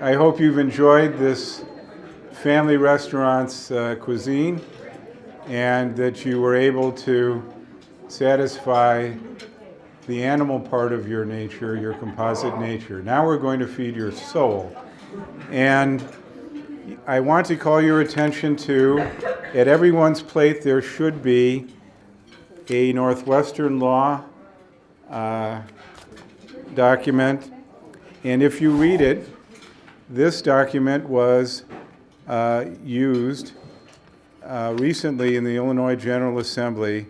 I hope you've enjoyed this family restaurant's cuisine and that you were able to satisfy the animal part of your nature, your composite nature. Now we're going to feed your soul. And I want to call your attention to, at everyone's plate there should be a Northwestern law document. And if you read it, this document was used recently in the Illinois General Assembly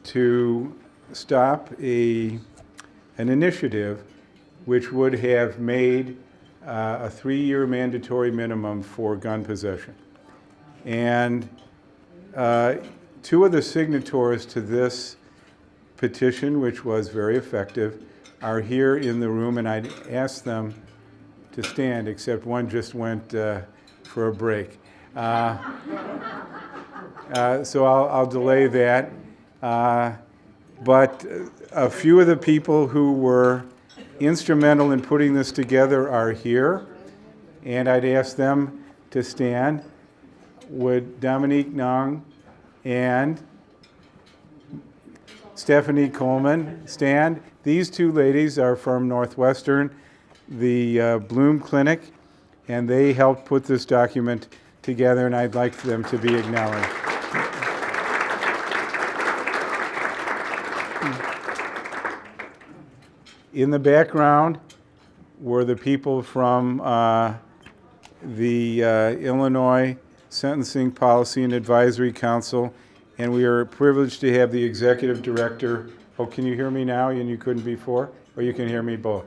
to stop an initiative which would have made a 3-year mandatory minimum for gun possession. And 2 of the signatories to this petition, which was very effective, are here in the room, and I'd ask them to stand, except one just went for a break. So I'll delay that. But a few of the people who were instrumental in putting this together are here, and I'd ask them to stand. Would Dominique Nong and Stephanie Coleman stand? These 2 ladies are from Northwestern, the Bloom Clinic, and they helped put this document together, and I'd like them to be acknowledged. In the background were the people from the Illinois Sentencing Policy and Advisory Council, and we are privileged to have the executive director. Oh, can you hear me now and you couldn't before? Or you can hear me both.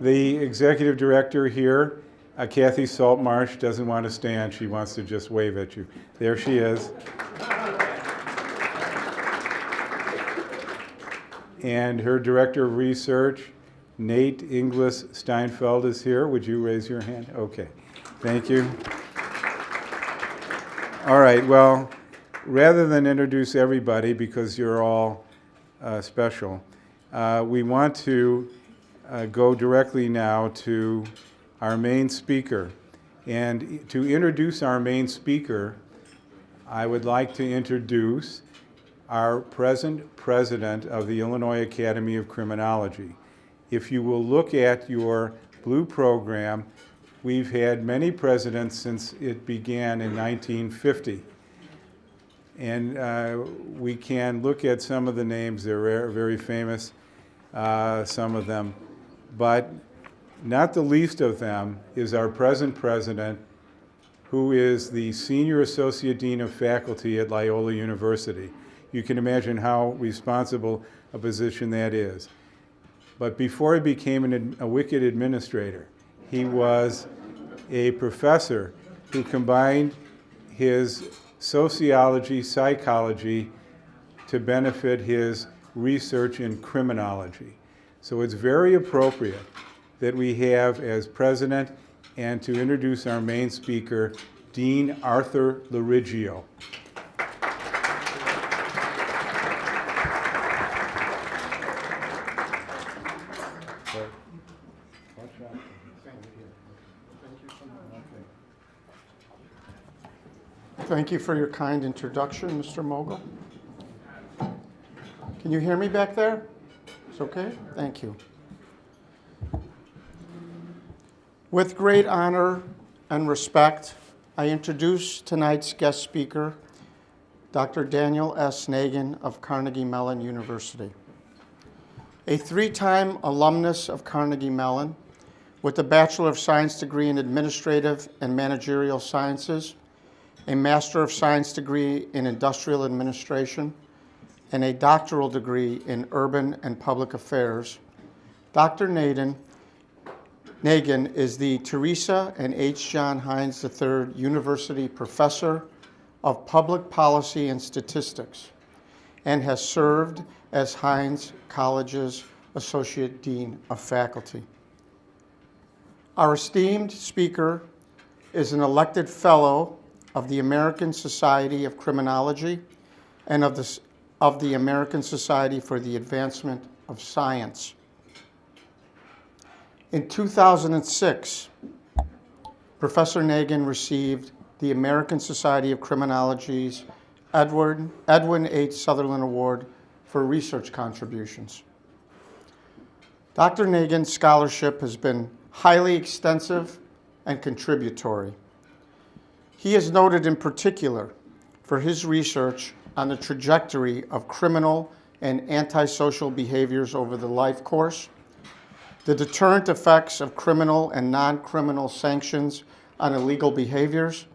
The executive director here, Kathy Saltmarsh, doesn't want to stand. She wants to just wave at you. There she is. And her director of research, Nate Inglis Steinfeld, is here. Would you raise your hand? Okay. Thank you. All right. Well, rather than introduce everybody, because you're all special, we want to go directly now to our main speaker. And to introduce our main speaker, I would like to introduce our present president of the Illinois Academy of Criminology. If you will look at your blue program, we've had many presidents since it began in 1950. And we can look at some of the names. They're very famous, some of them. But not the least of them is our present president, who is the Senior Associate Dean of Faculty at Loyola University. You can imagine how responsible a position that is. But before he became a wicked administrator, he was a professor who combined his sociology, psychology to benefit his research in criminology. So it's very appropriate that we have as president, and to introduce our main speaker, Dean Arthur Lorigio. Thank you for your kind introduction, Mr. Mogul. Can you hear me back there? It's okay? Thank you. With great honor and respect, I introduce tonight's guest speaker, Dr. Daniel S. Nagin of Carnegie Mellon University. A 3-time alumnus of Carnegie Mellon with a Bachelor of Science degree in Administrative and Managerial Sciences, a Master of Science degree in Industrial Administration, and a doctoral degree in Urban and Public Affairs, Dr. Nagin is the Teresa and H. John Heinz III University Professor of Public Policy and Statistics and has served as Heinz College's Associate Dean of Faculty. Our esteemed speaker is an elected fellow of the American Society of Criminology and of the American Society for the Advancement of Science. In 2006, Professor Nagin received the American Society of Criminology's Edwin H. Sutherland Award for research contributions. Dr. Nagin's scholarship has been highly extensive and contributory. He is noted in particular for his research on the trajectory of criminal and antisocial behaviors over the life course, the deterrent effects of criminal and non-criminal sanctions on illegal behaviors,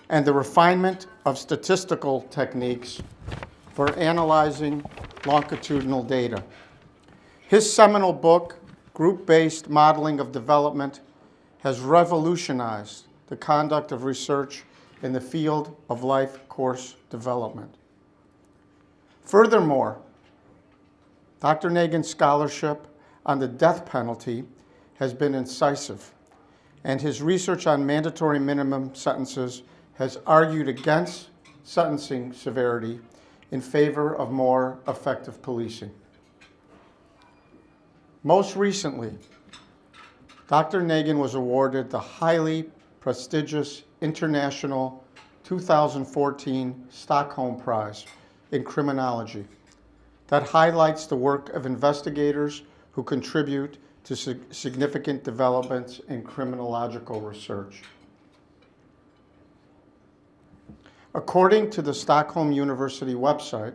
and the refinement of statistical techniques for analyzing longitudinal data. His seminal book, Group-Based Modeling of Development, has revolutionized the conduct of research in the field of life course development. Furthermore, Dr. Nagin's scholarship on the death penalty has been incisive, and his research on mandatory minimum sentences has argued against sentencing severity in favor of more effective policing. Most recently, Dr. Nagin was awarded the highly prestigious International 2014 Stockholm Prize in Criminology that highlights the work of investigators who contribute to significant developments in criminological research. According to the Stockholm University website,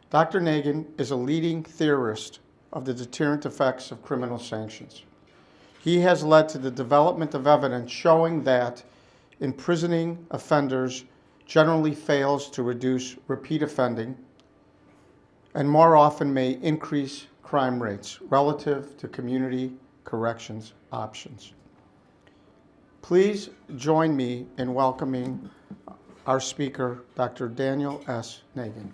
Dr. Nagin is a leading theorist of the deterrent effects of criminal sanctions. He has led to the development of evidence showing that imprisoning offenders generally fails to reduce repeat offending and more often may increase crime rates relative to community corrections options. Please join me in welcoming our speaker, Dr. Daniel S. Nagin.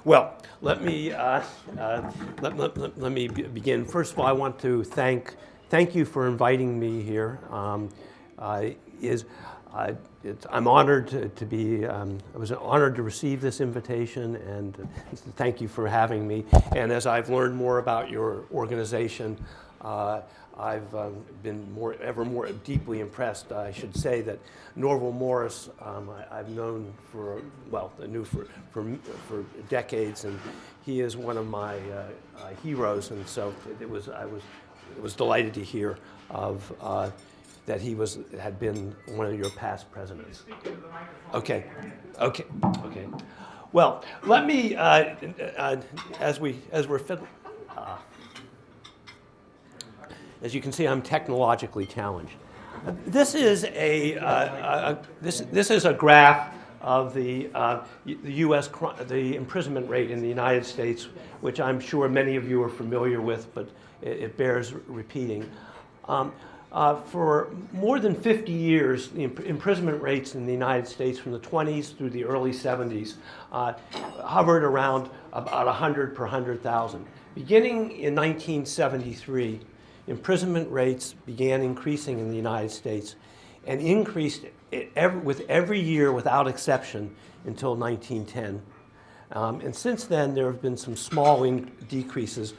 Well, let me begin. First of all, I want to thank you for inviting me here. I'm honored to be. I was honored to receive this invitation, and thank you for having me. And as I've learned more about your organization, I've been ever more deeply impressed. I should say that Norval Morris, I've known knew for decades, and he is one of my heroes. And so I was delighted to hear of that he had been one of your past presidents. Okay. Well, let me as you can see, I'm technologically challenged. This is a graph of the U.S. the imprisonment rate in the United States, which I'm sure many of you are familiar with, but it bears repeating. For more than 50 years, the imprisonment rates in the United States from the 20s through the early 70s hovered around about 100 per 100,000. Beginning in 1973, imprisonment rates began increasing in the United States and increased with every year without exception until 1910. And since then, there have been some small decreases,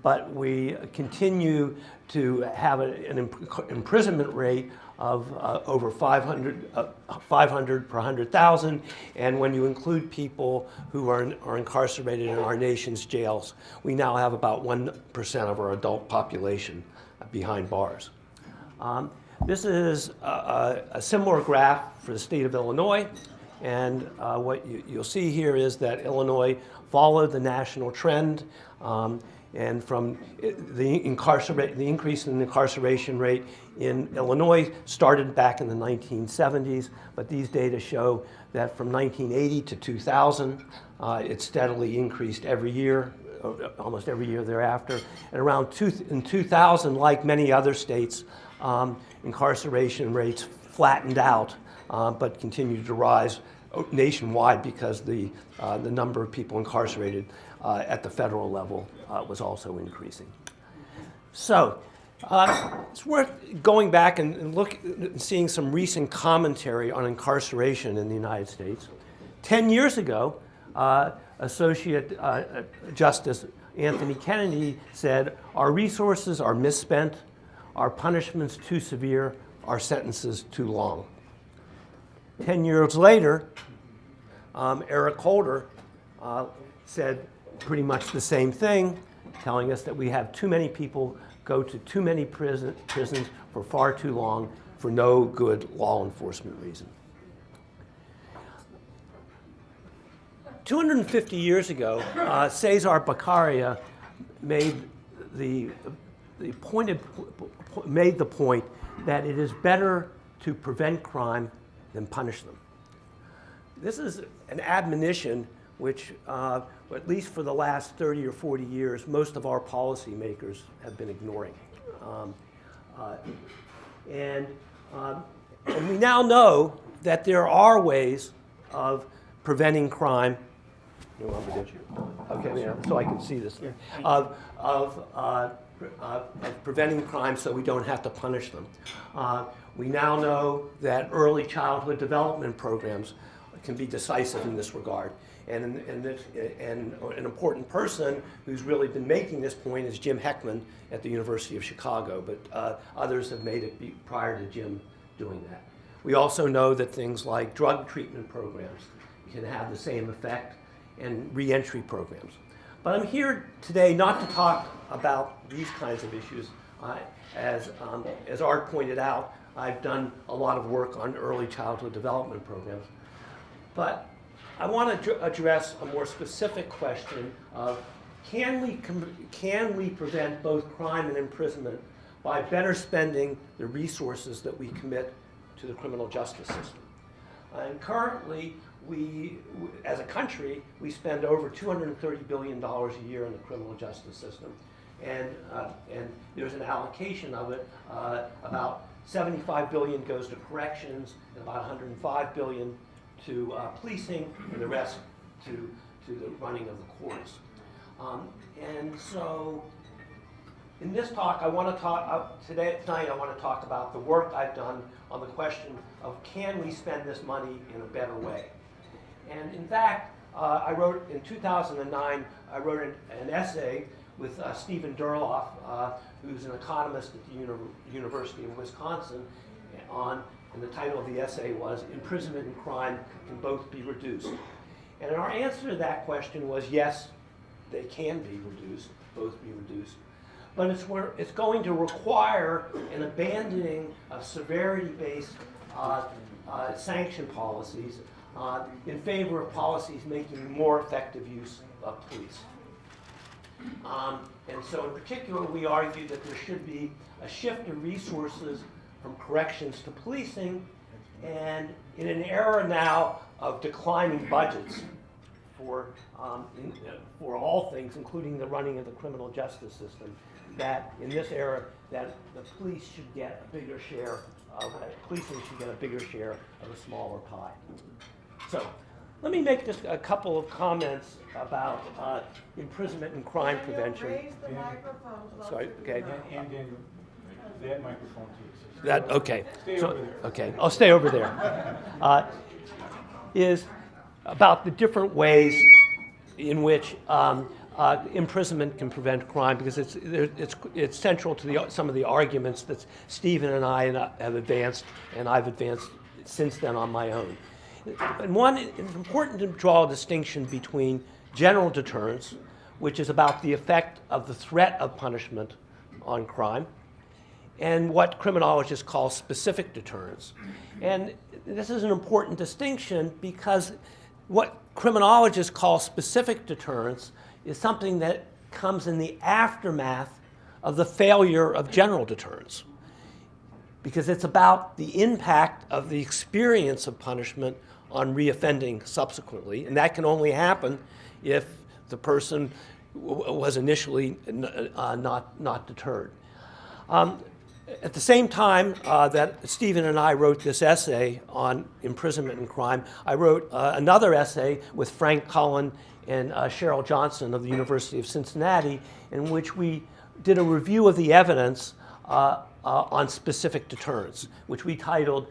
but we continue to have an imprisonment rate of over 500 per 100,000, and when you include people who are incarcerated in our nation's jails, we now have about 1% of our adult population behind bars. This is a similar graph for the state of Illinois, and what you'll see here is that Illinois followed the national trend, and from the increase in the incarceration rate in Illinois started back in the 1970s, but these data show that from 1980 to 2000, it steadily increased every year, almost every year thereafter. And around in 2000, like many other states, incarceration rates flattened out, but continued to rise nationwide because the number of people incarcerated at the federal level was also increasing. So, it's worth going back and seeing some recent commentary on incarceration in the United States. 10 years ago, Associate Justice Anthony Kennedy said, "Our resources are misspent, our punishments too severe, our sentences too long." 10 years later, Eric Holder said pretty much the same thing, telling us that we have too many people go to too many prisons for far too long for no good law enforcement reason. 250 years ago, Cesar Beccaria made the point that it is better to prevent crime than punish them. This is an admonition which, at least for the last 30 or 40 years, most of our policymakers have been ignoring. And we now know that there are ways of preventing crime. Okay, yeah, so I can see this. Of preventing crime so we don't have to punish them. We now know that early childhood development programs can be decisive in this regard. And an important person who's really been making this point is Jim Heckman at the University of Chicago, but others have made it prior to Jim doing that. We also know that things like drug treatment programs can have the same effect, and reentry programs. But I'm here today not to talk about these kinds of issues. As Art pointed out, I've done a lot of work on early childhood development programs. But I want to address a more specific question of can we prevent both crime and imprisonment by better spending the resources that we commit to the criminal justice system? And currently, as a country, we spend over $230 billion a year in the criminal justice system. And there's an allocation of it. About $75 billion goes to corrections, and about $105 billion to policing, and the rest to the running of the courts. And so, in this talk, tonight I want to talk about the work I've done on the question of can we spend this money in a better way? And in fact, in 2009, I wrote an essay with Stephen Durloff, who's an economist at the University of Wisconsin, and the title of the essay was "Imprisonment and Crime Can Both Be Reduced." And our answer to that question was yes, they can be reduced, both be reduced. But it's going to require an abandoning of severity-based sanction policies in favor of policies making more effective use of police. And so in particular, we argue that there should be a shift of resources from corrections to policing, and in an era now of declining budgets for all things, including the running of the criminal justice system, that in this era, that the police should get a bigger share policing should get a bigger share of a smaller pie. So, let me make just a couple of comments about imprisonment and crime prevention. Raise the microphone closer. Sorry, okay. And Daniel, that microphone too. That, okay. Stay So, over there. okay, I'll stay over there. Is about the different ways in which imprisonment can prevent crime, because it's central to some of the arguments that Stephen and I have advanced, and I've advanced since then on my own. And one, it's important to draw a distinction between general deterrence, which is about the effect of the threat of punishment on crime, and what criminologists call specific deterrence. And this is an important distinction because what criminologists call specific deterrence is something that comes in the aftermath of the failure of general deterrence, because it's about the impact of the experience of punishment on reoffending subsequently, and that can only happen if the person was initially not deterred. At the same time that Stephen and I wrote this essay on imprisonment and crime, I wrote another essay with Frank Cullen and Cheryl Johnson of the University of Cincinnati, in which we did a review of the evidence on specific deterrence, which we titled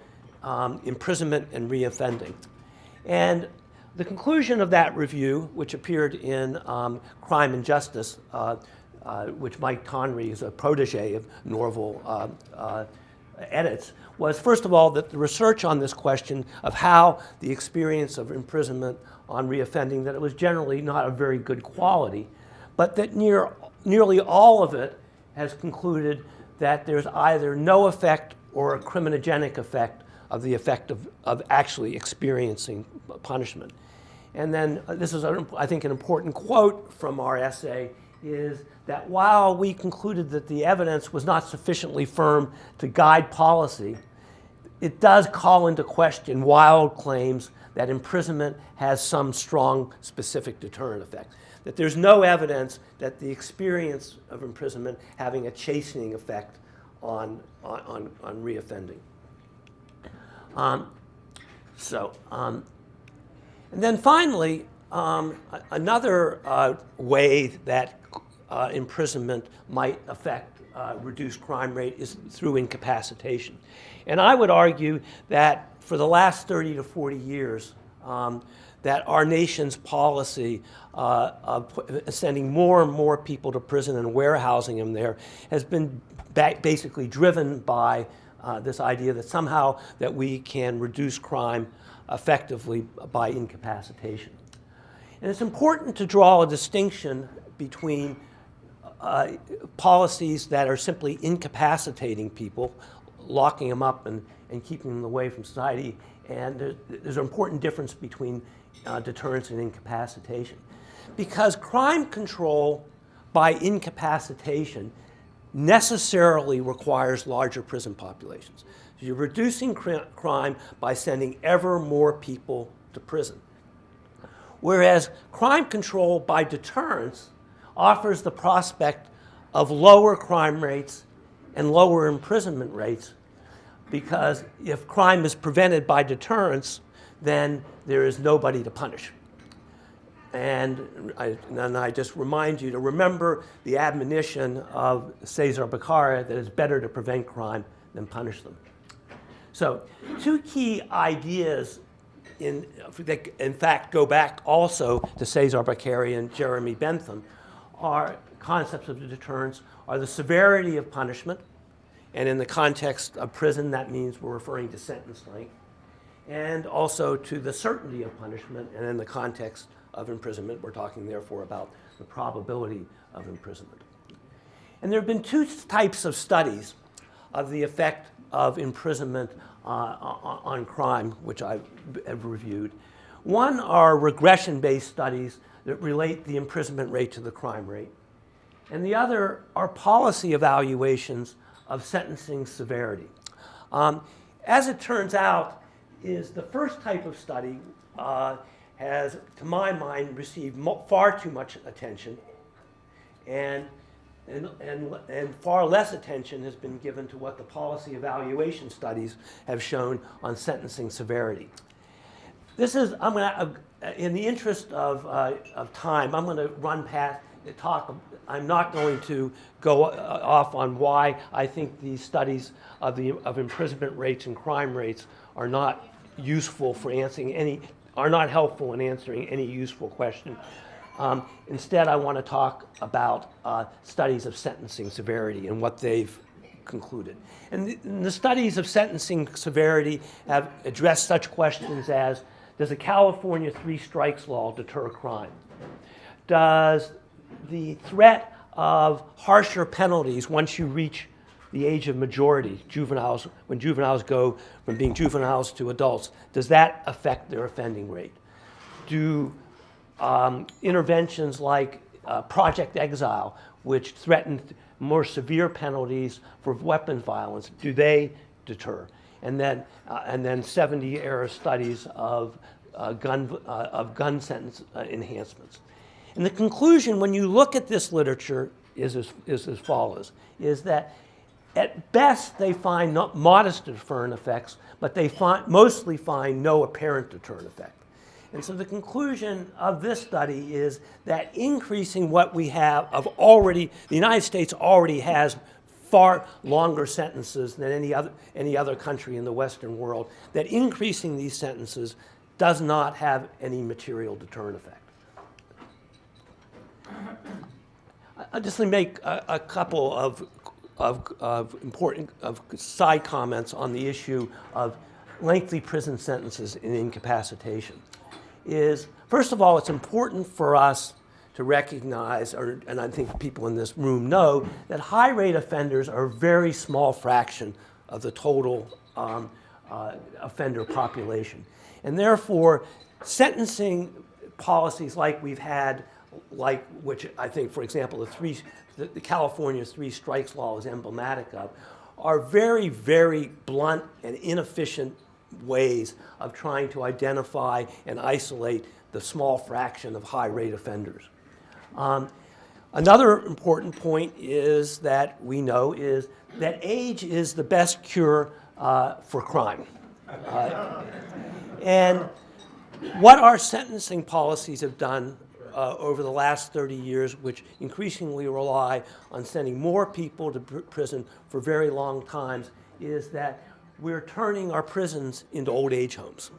Imprisonment and Reoffending. And the conclusion of that review, which appeared in Crime and Justice, which Mike Tonry is a protege of Norval edits, was first of all that the research on this question of how the experience of imprisonment on reoffending, that it was generally not of very good quality, but that nearly all of it has concluded that there's either no effect or a criminogenic effect of the effect of actually experiencing punishment. And then this is, I think, an important quote from our essay, is that while we concluded that the evidence was not sufficiently firm to guide policy, it does call into question wild claims that imprisonment has some strong specific deterrent effect. That there's no evidence that the experience of imprisonment having a chastening effect on reoffending. And then finally, another way that imprisonment might affect reduced crime rate is through incapacitation. And I would argue that for the last 30 to 40 years, that our nation's policy of sending more and more people to prison and warehousing them there has been basically driven by this idea that somehow that we can reduce crime effectively by incapacitation. And it's important to draw a distinction between policies that are simply incapacitating people, locking them up and keeping them away from society, and there's an important difference between deterrence and incapacitation. Because crime control by incapacitation necessarily requires larger prison populations. So you're reducing crime by sending ever more people to prison. Whereas crime control by deterrence offers the prospect of lower crime rates and lower imprisonment rates, because if crime is prevented by deterrence, then there is nobody to punish. And I just remind you to remember the admonition of Cesar Beccaria that it's better to prevent crime than punish them. So two key ideas that in fact go back also to Cesar Beccaria and Jeremy Bentham are concepts of deterrence are the severity of punishment, and in the context of prison that means we're referring to sentence length, and also to the certainty of punishment, and in the context of imprisonment we're talking therefore about the probability of imprisonment. And there have been two types of studies of the effect of imprisonment on crime, which I have reviewed. One are regression-based studies that relate the imprisonment rate to the crime rate. And the other are policy evaluations of sentencing severity. As it turns out, is the first type of study has, to my mind, received far too much attention, and far less attention has been given to what the policy evaluation studies have shown on sentencing severity. This is, I'm going to, in the interest of time, I'm going to run past the talk. I'm not going to go off on why I think these studies of imprisonment rates and crime rates are not useful for answering any, are not helpful in answering any useful question. Instead, I want to talk about studies of sentencing severity and what they've concluded. And the studies of sentencing severity have addressed such questions as, does the California 3 strikes law deter crime? Does the threat of harsher penalties once you reach the age of majority, juveniles, when juveniles go from being juveniles to adults, does that affect their offending rate? Do interventions like Project Exile, which threaten more severe penalties for weapons violence, do they deter? And then 70-era studies of gun sentence enhancements. And the conclusion, when you look at this literature, is as follows: is that at best they find modest deterrent effects, but they mostly find no apparent deterrent effect. And so the conclusion of this study is that increasing what we have of already, the United States already has far longer sentences than any other country in the Western world, that increasing these sentences does not have any material deterrent effect. I'll just make a couple of important side comments on the issue of lengthy prison sentences and incapacitation. First of all, it's important for us to recognize, and I think people in this room know, that high-rate offenders are a very small fraction of the total offender population. And therefore, sentencing policies like we've had, which I think, for example, the California three strikes law is emblematic of, are very, very blunt and inefficient ways of trying to identify and isolate the small fraction of high-rate offenders. Another important point is that we know is that age is the best cure for crime. And what our sentencing policies have done over the last 30 years, which increasingly rely on sending more people to prison for very long times, is that we're turning our prisons into old age homes.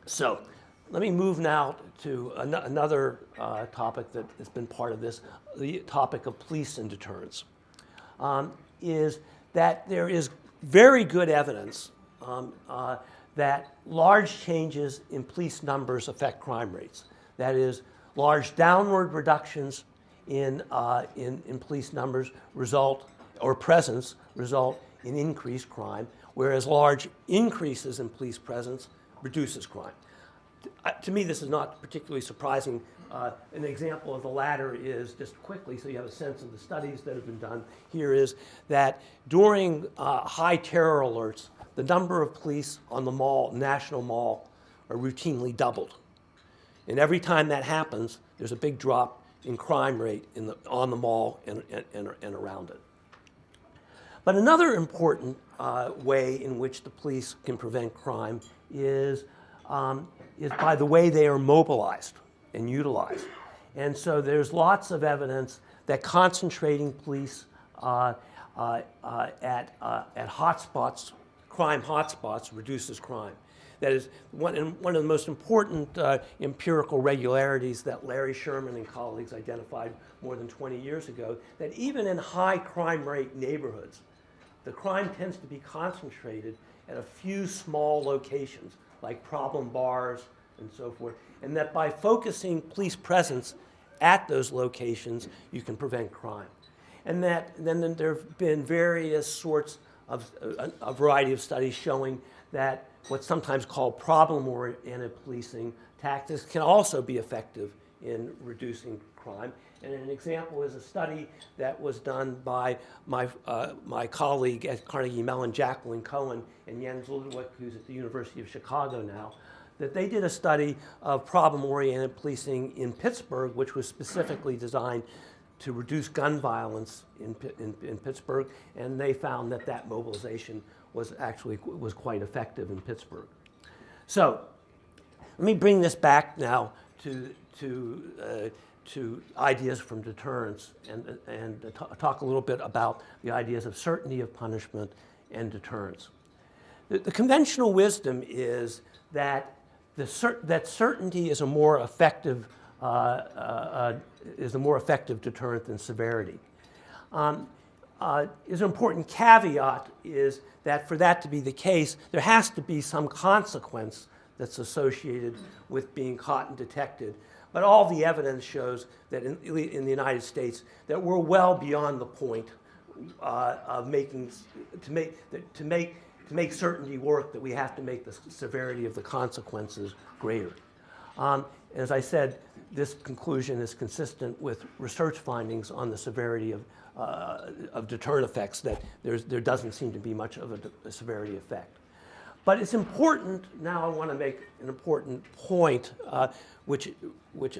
So let me move now to another topic that has been part of this, the topic of police and deterrence, is that there is very good evidence that large changes in police numbers affect crime rates. That is, large downward reductions in police numbers presence result in increased crime, whereas large increases in police presence reduces crime. To me, this is not particularly surprising. An example of the latter is, just quickly, so you have a sense of the studies that have been done here, is that during high terror alerts, the number of police on the mall, National Mall, are routinely doubled. And every time that happens, there's a big drop in crime rate on the mall and around it. But another important way in which the police can prevent crime is by the way they are mobilized and utilized. And so there's lots of evidence that concentrating police at hotspots, crime hotspots, reduces crime. That is one of the most important empirical regularities that Larry Sherman and colleagues identified more than 20 years ago, that even in high crime rate neighborhoods, the crime tends to be concentrated at a few small locations, like problem bars and so forth, and that by focusing police presence at those locations, you can prevent crime. And that then there have been various sorts of a variety of studies showing that what's sometimes called problem-oriented policing tactics can also be effective in reducing crime. And an example is a study that was done by my colleague at Carnegie Mellon, Jacqueline Cohen, and Jens Ludwig, who's at the University of Chicago now, that they did a study of problem-oriented policing in Pittsburgh, which was specifically designed to reduce gun violence in Pittsburgh, and they found that mobilization was quite effective in Pittsburgh. So let me bring this back now to ideas from deterrence and talk a little bit about the ideas of certainty of punishment and deterrence. The conventional wisdom is that certainty is a more effective deterrent than severity. Is an important caveat is that for that to be the case, there has to be some consequence that's associated with being caught and detected. But all the evidence shows that in the United States that we're well beyond the point of to make certainty work, that we have to make the severity of the consequences greater. As I said, this conclusion is consistent with research findings on the severity of deterrent effects, that there doesn't seem to be much of a severity effect. But it's important, now I want to make an important point, which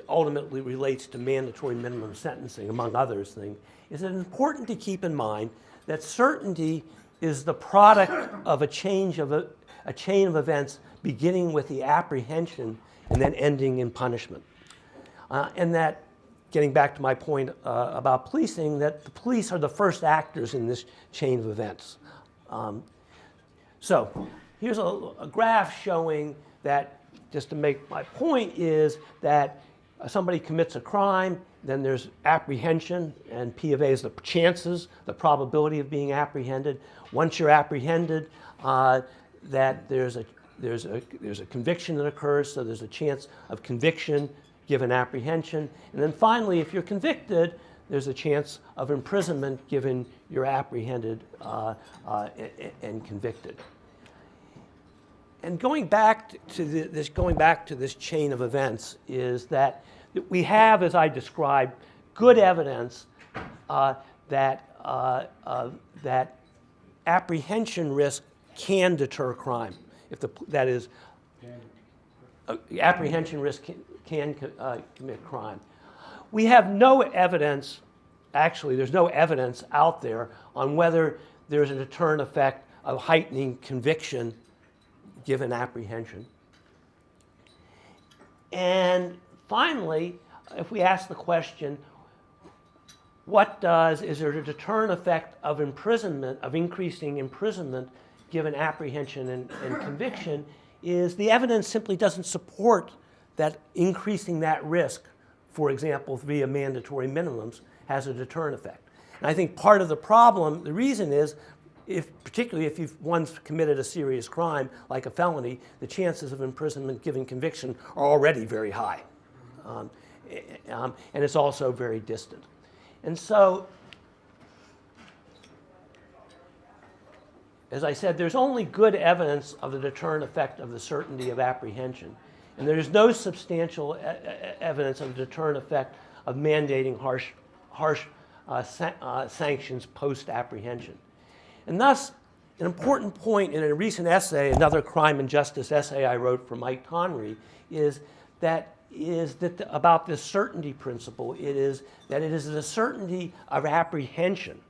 ultimately relates to mandatory minimum sentencing, among other things, is it important to keep in mind that certainty is the product of a change of a chain of events beginning with the apprehension and then ending in punishment. And that, getting back to my point about policing, that the police are the first actors in this chain of events. So here's a graph showing that, just to make my point, is that somebody commits a crime, then there's apprehension, and P of A is the chances, the probability of being apprehended. Once you're apprehended, that there's a conviction that occurs, so there's a chance of conviction given apprehension. And then finally, if you're convicted, there's a chance of imprisonment given you're apprehended and convicted. And going back to this chain of events is that we have, as I described, good evidence that apprehension risk can deter crime. That is, apprehension risk can commit crime. We have no evidence, actually there's no evidence out there on whether there's a deterrent effect of heightening conviction given apprehension. And finally, if we ask the question, is there a deterrent effect of imprisonment, of increasing imprisonment given apprehension and conviction, is the evidence simply doesn't support that increasing that risk, for example, via mandatory minimums, has a deterrent effect. And I think part of the problem, the reason is, particularly if you've once committed a serious crime, like a felony, the chances of imprisonment given conviction are already very high. And it's also very distant. And so, as I said, there's only good evidence of the deterrent effect of the certainty of apprehension. And there's no substantial evidence of the deterrent effect of mandating harsh sanctions post-apprehension. And thus, an important point in a recent essay, another crime and justice essay I wrote for Mike Connery, is that about this certainty principle. It is that it is the certainty of apprehension,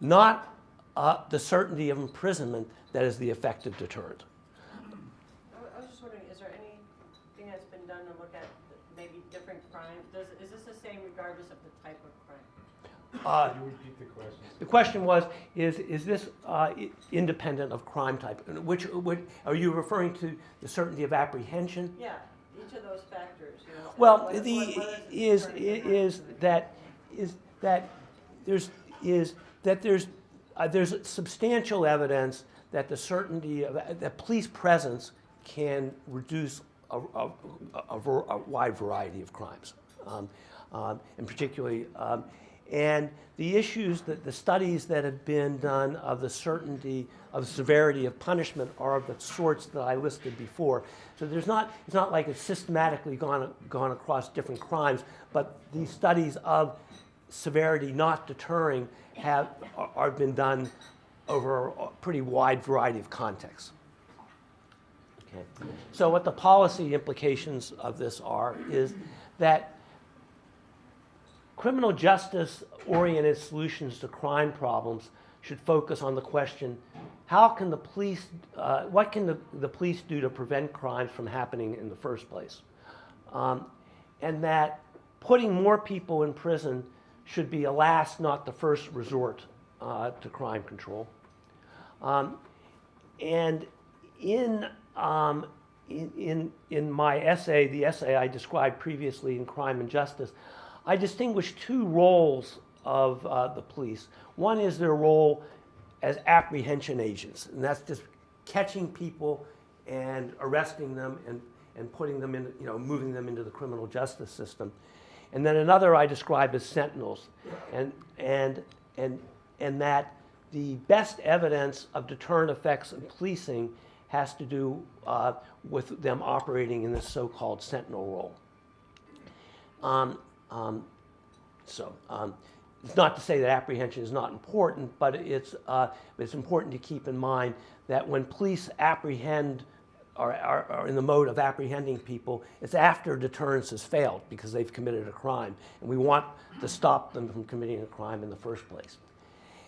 not the certainty of imprisonment, that is the effective deterrent. I was just wondering, is there anything that's been done to look at maybe different crimes? Is this the same regardless of the type of crime? Can you repeat the question? The question was, is this independent of crime type? Which are you referring to, the certainty of apprehension? Yeah, each of those factors. You know, Well, what there's substantial evidence that the certainty of that police presence can reduce a wide variety of crimes, and particularly. And the issues that the studies that have been done of the certainty of severity of punishment are of the sorts that I listed before. So it's not like it's systematically gone across different crimes, but these studies of severity not deterring are been done over a pretty wide variety of contexts. Okay. So what the policy implications of this are is that criminal justice-oriented solutions to crime problems should focus on the question, how can the police, what can the police do to prevent crimes from happening in the first place? And that putting more people in prison should be a last, not the first resort to crime control. And in my essay, the essay I described previously in Crime and Justice, I distinguish two roles of the police. One is their role as apprehension agents, and that's just catching people and arresting them and putting them in, moving them into the criminal justice system. And then another I describe as sentinels, and that the best evidence of deterrent effects of policing has to do with them operating in this so-called sentinel role. It's not to say that apprehension is not important, but it's important to keep in mind that when police apprehend or are in the mode of apprehending people, it's after deterrence has failed because they've committed a crime, and we want to stop them from committing a crime in the first place.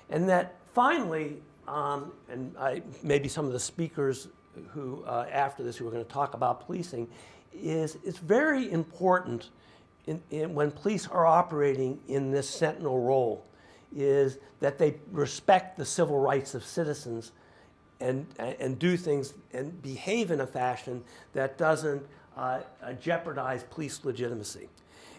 And that finally, maybe some of the speakers who after this who are going to talk about policing, is it's very important when police are operating in this sentinel role, is that they respect the civil rights of citizens and do things and behave in a fashion that doesn't jeopardize police legitimacy.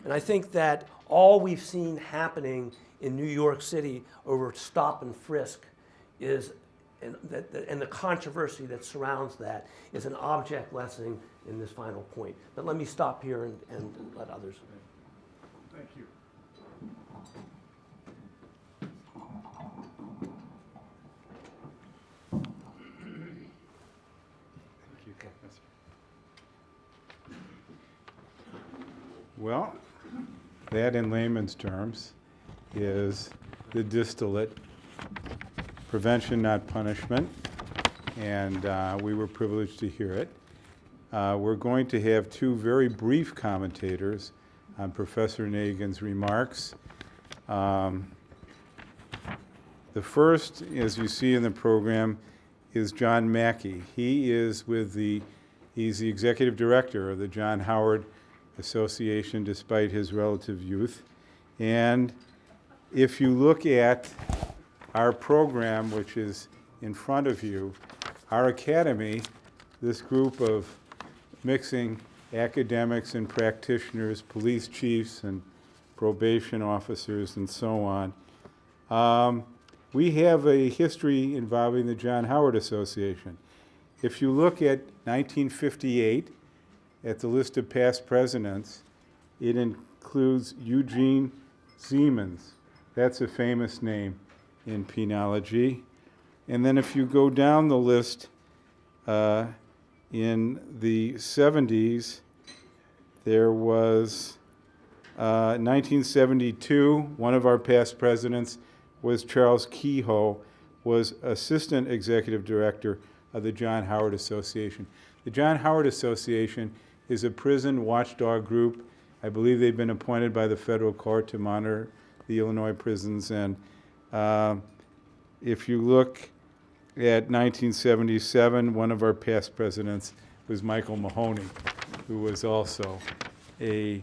And I think that all we've seen happening in New York City over stop and frisk is, and the controversy that surrounds that is an object lesson in this final point. But let me stop here and let others. Thank you. Well, that in layman's terms is the distillate, prevention, not punishment, and we were privileged to hear it. We're going to have two very brief commentators on Professor Nagin's remarks. The first, as you see in the program, is John Mackey. He's the executive director of the John Howard Association, despite his relative youth. And if you look at our program, which is in front of you, our academy, this group of mixing academics and practitioners, police chiefs and probation officers and so on, we have a history involving the John Howard Association. If you look at 1958, at the list of past presidents, it includes Eugene Siemens. That's a famous name in penology. And then if you go down the list, in the 70s, there was 1972, one of our past presidents was Charles Kehoe, was assistant executive director of the John Howard Association. The John Howard Association is a prison watchdog group. I believe they've been appointed by the federal court to monitor the Illinois prisons. And if you look at 1977, one of our past presidents was Michael Mahoney, who was also the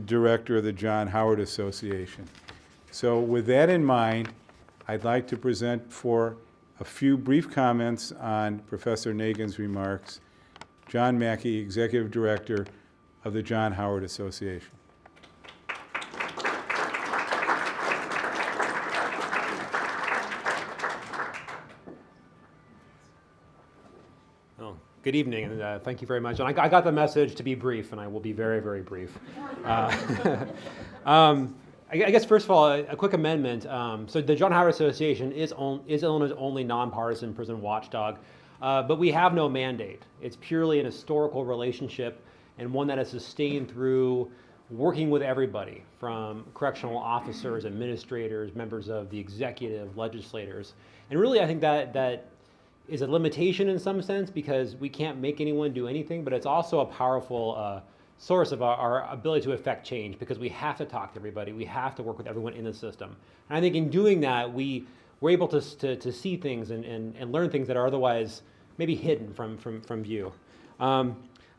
director of the John Howard Association. So with that in mind, I'd like to present for a few brief comments on Professor Nagin's remarks, John Mackey, Executive Director of the John Howard Association. Oh, good evening, and thank you very much. And I got the message to be brief, and I will be very, very brief. I guess, first of all, a quick amendment. So the John Howard Association is Illinois' only nonpartisan prison watchdog, but we have no mandate. It's purely an historical relationship and one that is sustained through working with everybody, from correctional officers, administrators, members of the executive, legislators. And really, I think that is a limitation in some sense because we can't make anyone do anything, but it's also a powerful source of our ability to affect change because we have to talk to everybody. We have to work with everyone in the system. And I think in doing that, we're able to see things and learn things that are otherwise maybe hidden from view. I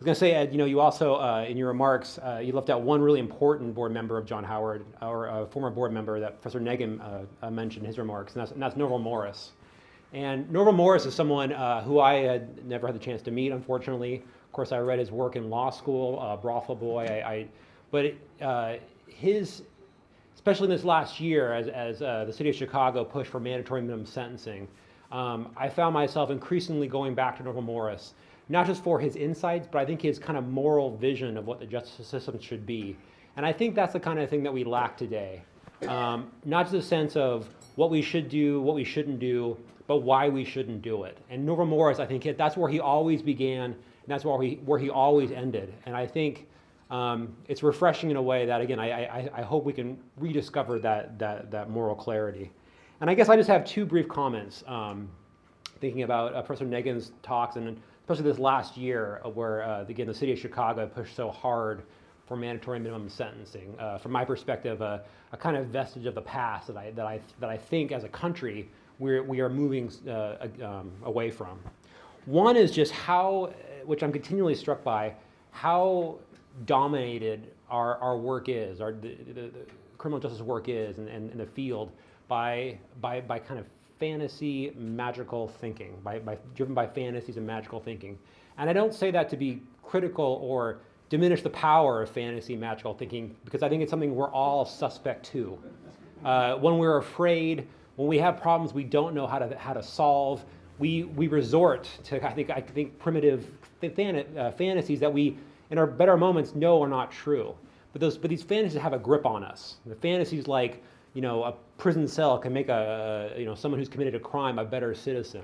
was going to say, you also, in your remarks, you left out one really important board member of John Howard, or a former board member that Professor Nagin mentioned in his remarks, and that's Norval Morris. And Norval Morris is someone who I had never had the chance to meet, unfortunately. Of course, I read his work in law school, brothel boy. But especially in this last year, as the city of Chicago pushed for mandatory minimum sentencing, I found myself increasingly going back to Norval Morris, not just for his insights, but I think his kind of moral vision of what the justice system should be. And I think that's the kind of thing that we lack today. Not just a sense of what we should do, what we shouldn't do, but why we shouldn't do it. And Norval Morris, I think that's where he always began, and that's where he always ended. And I think it's refreshing in a way that, again, I hope we can rediscover that moral clarity. And I guess I just have two brief comments, thinking about Professor Nagin's talks, and especially this last year where, again, the city of Chicago pushed so hard for mandatory minimum sentencing. From my perspective, a kind of vestige of the past that I think as a country we are moving away from. One is just how, which I'm continually struck by, how dominated our work is, the criminal justice work is in the field by kind of fantasy, magical thinking, driven by fantasies and magical thinking. And I don't say that to be critical or diminish the power of fantasy, magical thinking, because I think it's something we're all suspect to. When we're afraid, when we have problems we don't know how to solve, we resort to I think primitive fantasies that we, in our better moments, know are not true. But these fantasies have a grip on us. The fantasies like, a prison cell can make someone who's committed a crime a better citizen.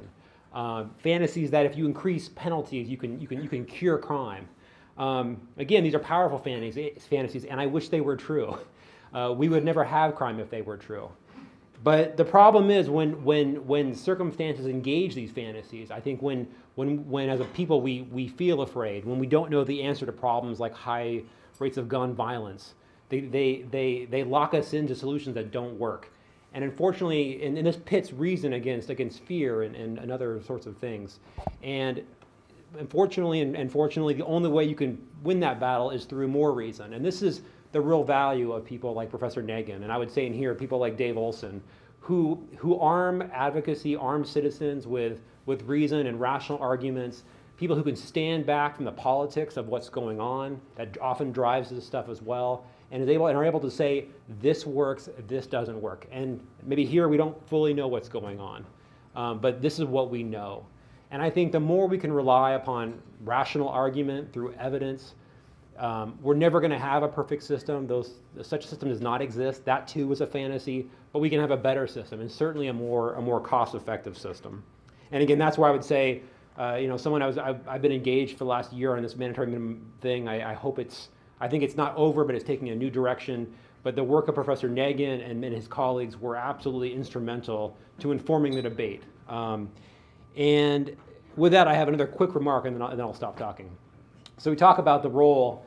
Fantasies that if you increase penalties, you can cure crime. Again, these are powerful fantasies, and I wish they were true. We would never have crime if they were true. But the problem is when circumstances engage these fantasies, I think when as a people we feel afraid, when we don't know the answer to problems like high rates of gun violence, they lock us into solutions that don't work. And unfortunately, and this pits reason against fear and other sorts of things. And unfortunately and fortunately, the only way you can win that battle is through more reason. And this is the real value of people like Professor Nagin, and I would say in here people like Dave Olson, who arm advocacy, arm citizens with reason and rational arguments, people who can stand back from the politics of what's going on, that often drives this stuff as well, and are able to say, this works, this doesn't work. And maybe here we don't fully know what's going on, but this is what we know. And I think the more we can rely upon rational argument through evidence, we're never going to have a perfect system. Such a system does not exist. That too is a fantasy, but we can have a better system, and certainly a more cost-effective system. And again, that's where I would say, I've been engaged for the last year on this mandatory minimum thing. I think it's not over, but it's taking a new direction. But the work of Professor Nagin and his colleagues were absolutely instrumental to informing the debate. And with that, I have another quick remark, and then I'll stop talking. So we talk about the role,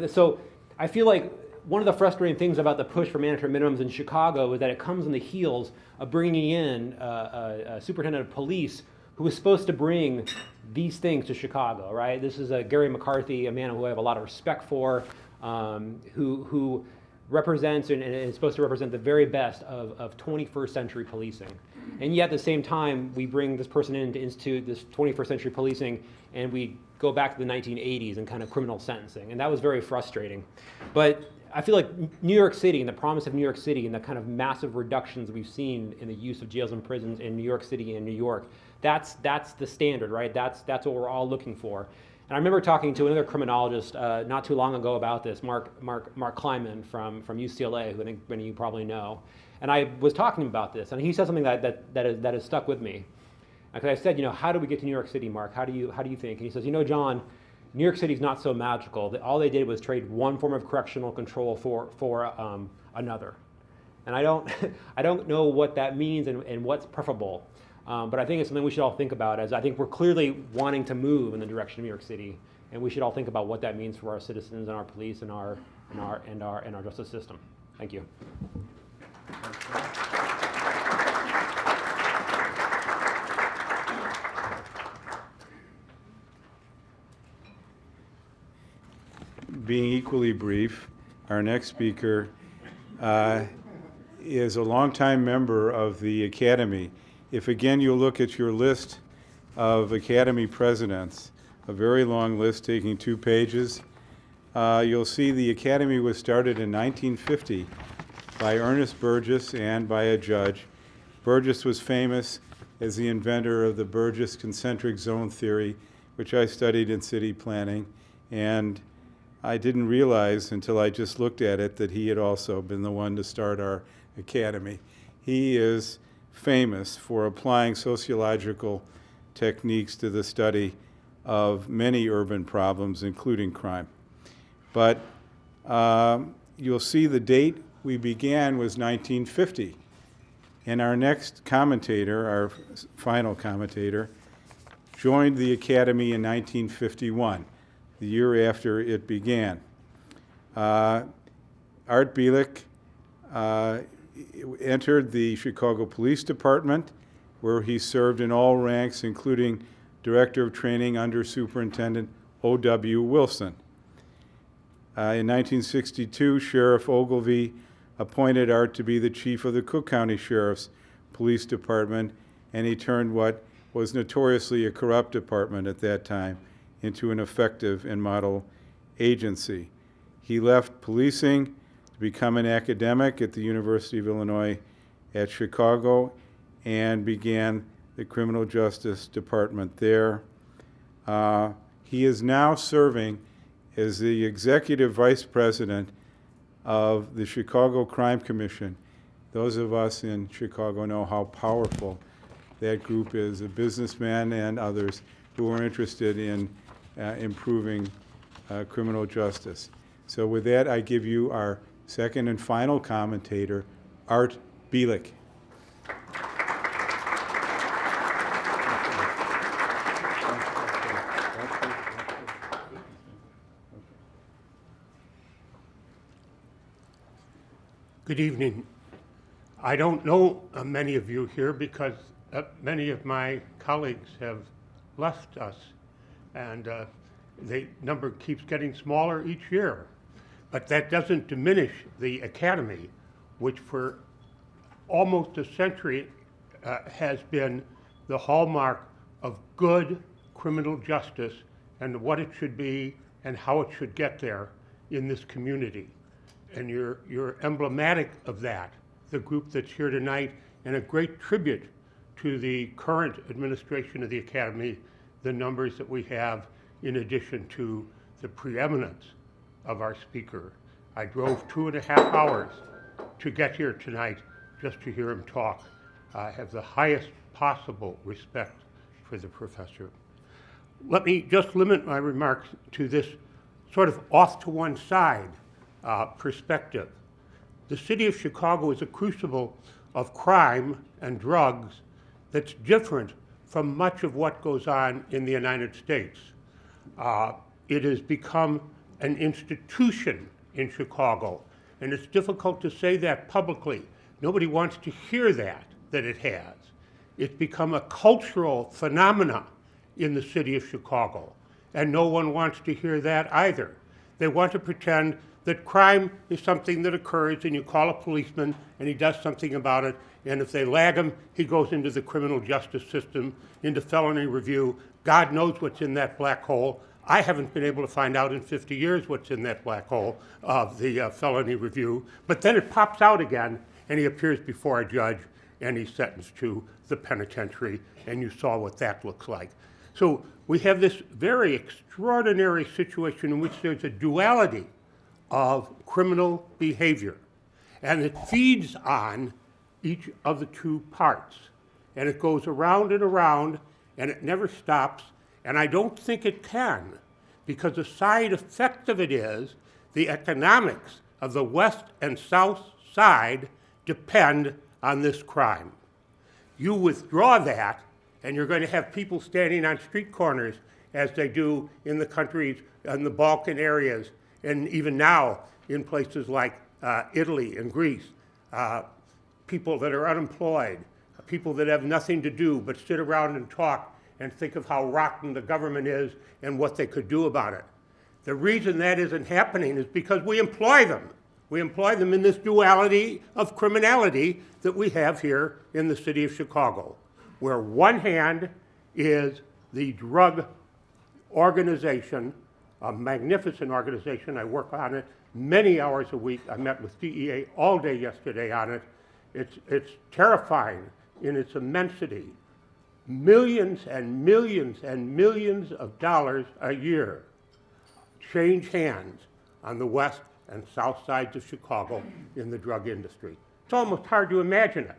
so I feel like one of the frustrating things about the push for mandatory minimums in Chicago is that it comes on the heels of bringing in a superintendent of police who was supposed to bring these things to Chicago, right? This is Gary McCarthy, a man who I have a lot of respect for, who represents and is supposed to represent the very best of 21st century policing. And yet at the same time, we bring this person in to institute this 21st century policing, and we go back to the 1980s and kind of criminal sentencing. And that was very frustrating. But I feel like New York City and the promise of New York City and the kind of massive reductions we've seen in the use of jails and prisons in New York City and New York, that's the standard, right? That's what we're all looking for. And I remember talking to another criminologist not too long ago about this, Mark Kleiman from UCLA, who I think many of you probably know. And I was talking about this, and he said something that has stuck with me. Because I said, how do we get to New York City, Mark? How do you think? And he says, John, New York City's not so magical. All they did was trade one form of correctional control for another. And I don't know what that means and what's preferable. But I think it's something we should all think about, as I think we're clearly wanting to move in the direction of New York City, and we should all think about what that means for our citizens and our police and our justice system. Thank you. Being equally brief, our next speaker is a longtime member of the Academy. If again you'll look at your list of Academy presidents, a very long list taking 2 pages, you'll see the Academy was started in 1950 by Ernest Burgess and by a judge. Burgess was famous as the inventor of the Burgess concentric zone theory, which I studied in city planning, and I didn't realize until I just looked at it that he had also been the one to start our Academy. He is famous for applying sociological techniques to the study of many urban problems, including crime. But you'll see the date we began was 1950. And our next commentator, our final commentator, joined the Academy in 1951, the year after it began. Art Bielek entered the Chicago Police Department where he served in all ranks, including Director of Training under Superintendent O.W. Wilson. In 1962, Sheriff Ogilvie appointed Art to be the chief of the Cook County Sheriff's Police Department, and he turned what was notoriously a corrupt department at that time into an effective and model agency. He left policing to become an academic at the University of Illinois at Chicago and began the Criminal Justice Department there. He is now serving as the Executive Vice President of the Chicago Crime Commission. Those of us in Chicago know how powerful that group is, of businessmen and others who are interested in improving criminal justice. So with that, I give you our second and final commentator, Art Bielek. Good evening. I don't know many of you here because many of my colleagues have left us, and the number keeps getting smaller each year. But that doesn't diminish the Academy, which for almost a century has been the hallmark of good criminal justice and what it should be and how it should get there in this community. And you're emblematic of that, the group that's here tonight, and a great tribute to the current administration of the Academy, the numbers that we have, in addition to the preeminence of our speaker. I drove 2.5 hours to get here tonight just to hear him talk. I have the highest possible respect for the professor. Let me just limit my remarks to this sort of off to one side perspective. The city of Chicago is a crucible of crime and drugs that's different from much of what goes on in the United States. It has become an institution in Chicago, and it's difficult to say that publicly. Nobody wants to hear that it has. It's become a cultural phenomena in the city of Chicago, and no one wants to hear that either. They want to pretend that crime is something that occurs and you call a policeman and he does something about it, and if they lag him, he goes into the criminal justice system, into felony review. God knows what's in that black hole. I haven't been able to find out in 50 years what's in that black hole of the felony review, but then it pops out again and he appears before a judge and he's sentenced to the penitentiary, and you saw what that looks like. So we have this very extraordinary situation in which there's a duality of criminal behavior, and it feeds on each of the two parts, and it goes around and around, and it never stops, and I don't think it can, because the side effect of it is the economics of the west and south side depend on this crime. You withdraw that, and you're going to have people standing on street corners as they do in the countries, in the Balkan areas, and even now in places like Italy and Greece, people that are unemployed, people that have nothing to do but sit around and talk and think of how rotten the government is and what they could do about it. The reason that isn't happening is because we employ them. We employ them in this duality of criminality that we have here in the city of Chicago, where one hand is the drug organization, a magnificent organization. I work on it many hours a week. I met with DEA all day yesterday on it. It's terrifying in its immensity. Millions and millions and millions of dollars a year change hands on the west and south sides of Chicago in the drug industry. It's almost hard to imagine it.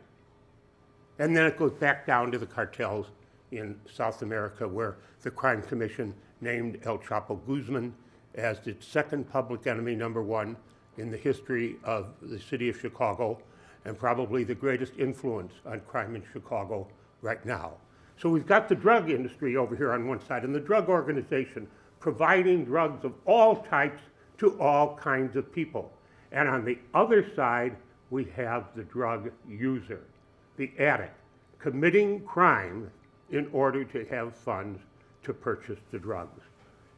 And then it goes back down to the cartels in South America, where the Crime Commission named El Chapo Guzman as its second public enemy #1 in the history of the city of Chicago, and probably the greatest influence on crime in Chicago right now. So we've got the drug industry over here on one side, and the drug organization providing drugs of all types to all kinds of people. And on the other side, we have the drug user, the addict, committing crime in order to have funds to purchase the drugs.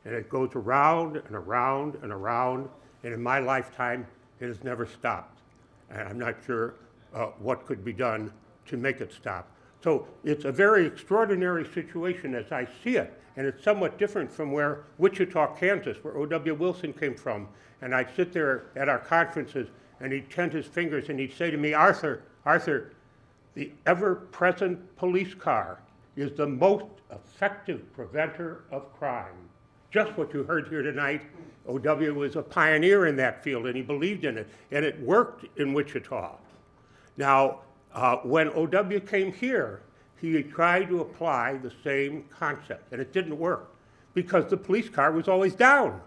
And it goes around and around and around, and in my lifetime, it has never stopped. And I'm not sure what could be done to make it stop. So it's a very extraordinary situation as I see it, and it's somewhat different from where Wichita, Kansas, where O.W. Wilson came from. And I'd sit there at our conferences, and he'd tend his fingers, and he'd say to me, Arthur, the ever-present police car is the most effective preventer of crime. Just what you heard here tonight, O.W. was a pioneer in that field, and he believed in it, and it worked in Wichita. Now, when O.W. came here, he tried to apply the same concept, and it didn't work because the police car was always down.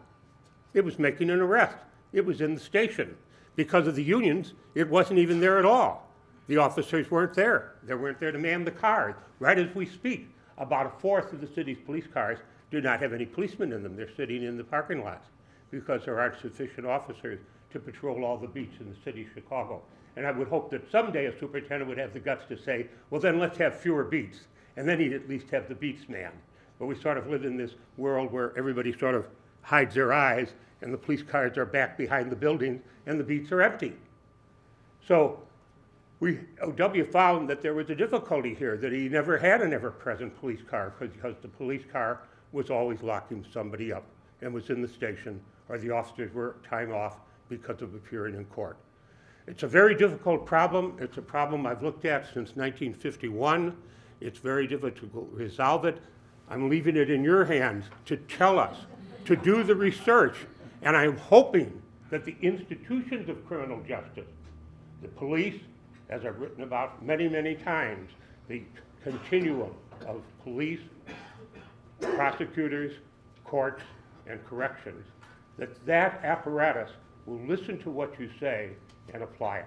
It was making an arrest. It was in the station. Because of the unions, it wasn't even there at all. The officers weren't there. They weren't there to man the cars. Right as we speak, about a fourth of the city's police cars do not have any policemen in them. They're sitting in the parking lots because there aren't sufficient officers to patrol all the beats in the city of Chicago. And I would hope that someday a superintendent would have the guts to say, well, then let's have fewer beats. And then he'd at least have the beats manned. But we sort of live in this world where everybody sort of hides their eyes, and the police cars are back behind the buildings, and the beats are empty. So O.W. found that there was a difficulty here, that he never had an ever-present police car because the police car was always locking somebody up and was in the station, or the officers were time off because of appearing in court. It's a very difficult problem. It's a problem I've looked at since 1951. It's very difficult to resolve it. I'm leaving it in your hands to tell us, to do the research, and I'm hoping that the institutions of criminal justice, the police, as I've written about many, many times, the continuum of police, prosecutors, courts, and corrections, that apparatus will listen to what you say and apply it.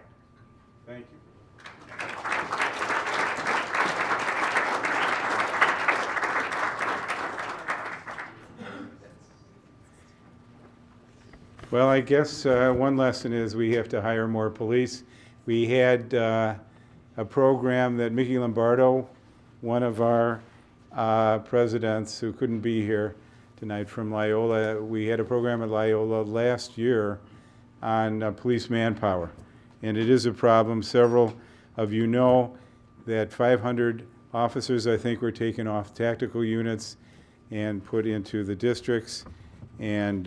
Thank you. Well, I guess one lesson is we have to hire more police. We had a program that Mickey Lombardo, one of our presidents who couldn't be here tonight from Loyola, we had a program at Loyola last year on police manpower. And it is a problem. Several of you know that 500 officers, I think, were taken off tactical units and put into the districts. And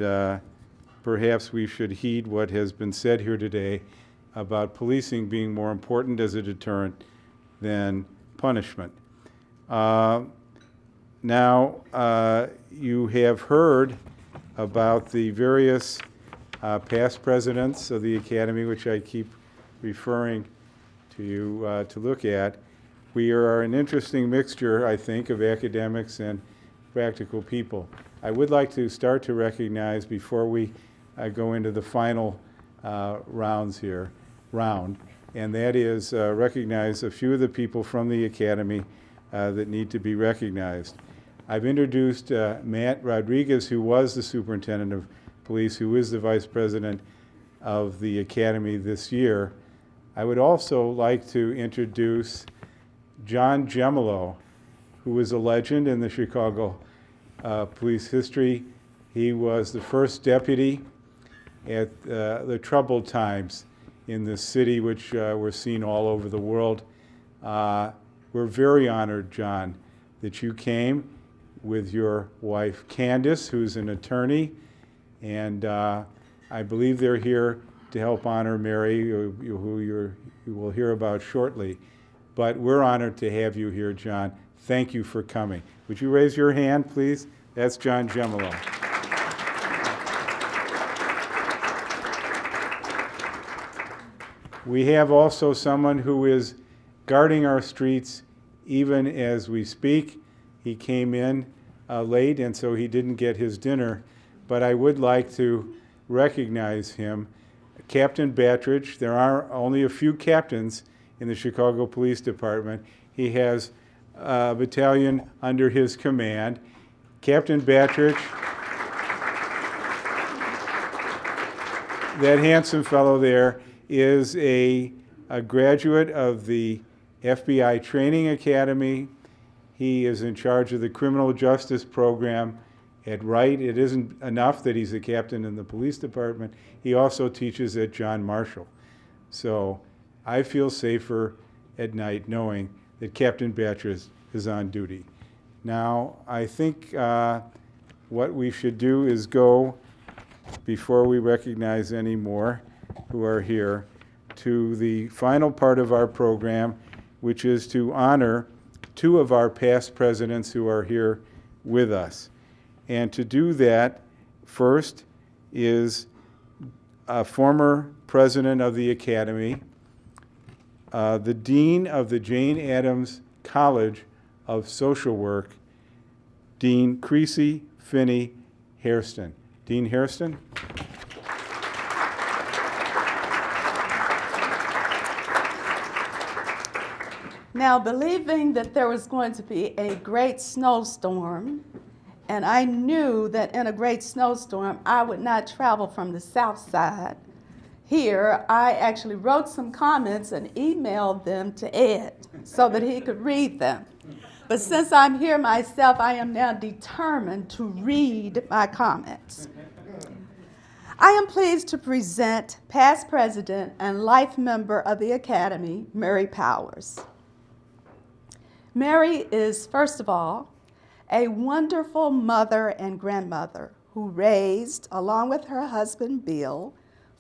perhaps we should heed what has been said here today about policing being more important as a deterrent than punishment. Now, you have heard about the various past presidents of the Academy, which I keep referring to you to look at. We are an interesting mixture, I think, of academics and practical people. I would like to start to recognize, before we go into the final round, and that is recognize a few of the people from the Academy that need to be recognized. I've introduced Matt Rodriguez, who was the superintendent of police, who is the vice president of the Academy this year. I would also like to introduce John Gemolo, who is a legend in the Chicago police history. He was the first deputy at the troubled times in this city, which were seen all over the world. We're very honored, John, that you came with your wife, Candace, who's an attorney, and I believe they're here to help honor Mary, who you will hear about shortly. But we're honored to have you here, John. Thank you for coming. Would you raise your hand, please? That's John Gemolo. We have also someone who is guarding our streets even as we speak. He came in late, and so he didn't get his dinner, but I would like to recognize him. Captain Battridge. There are only a few captains in the Chicago Police Department. He has a battalion under his command. Captain Battridge, that handsome fellow there, is a graduate of the FBI Training Academy. He is in charge of the criminal justice program at Wright. It isn't enough that he's a captain in the police department. He also teaches at John Marshall. So I feel safer at night knowing that Captain Batchers is on duty. Now, I think what we should do is go, before we recognize any more who are here, to the final part of our program, which is to honor two of our past presidents who are here with us. And to do that, first is a former president of the Academy, the dean of the Jane Addams College of Social Work, Dean Creasy Finney Hairston. Dean Hairston. Now, believing that there was going to be a great snowstorm, and I knew that in a great snowstorm I would not travel from the south side here, I actually wrote some comments and emailed them to Ed so that he could read them. But since I'm here myself, I am now determined to read my comments. I am pleased to present past president and life member of the Academy, Mary Powers. Mary is, first of all, a wonderful mother and grandmother who raised, along with her husband Bill,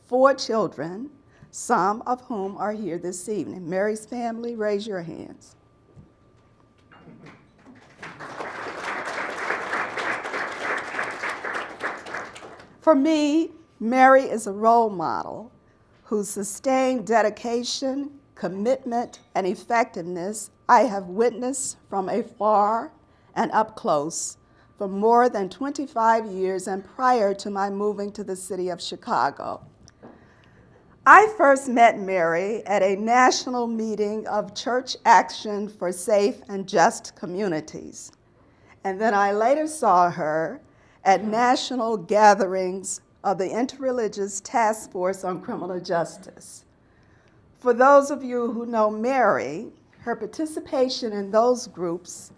4 children, some of whom are here this evening. Mary's family, raise your hands. For me, Mary is a role model whose sustained dedication, commitment, and effectiveness I have witnessed from afar and up close for more than 25 years and prior to my moving to the city of Chicago. I first met Mary at a national meeting of Church Action for Safe and Just Communities, and then I later saw her at national gatherings of the Interreligious Task Force on Criminal Justice. For those of you who know Mary, her participation in those groups,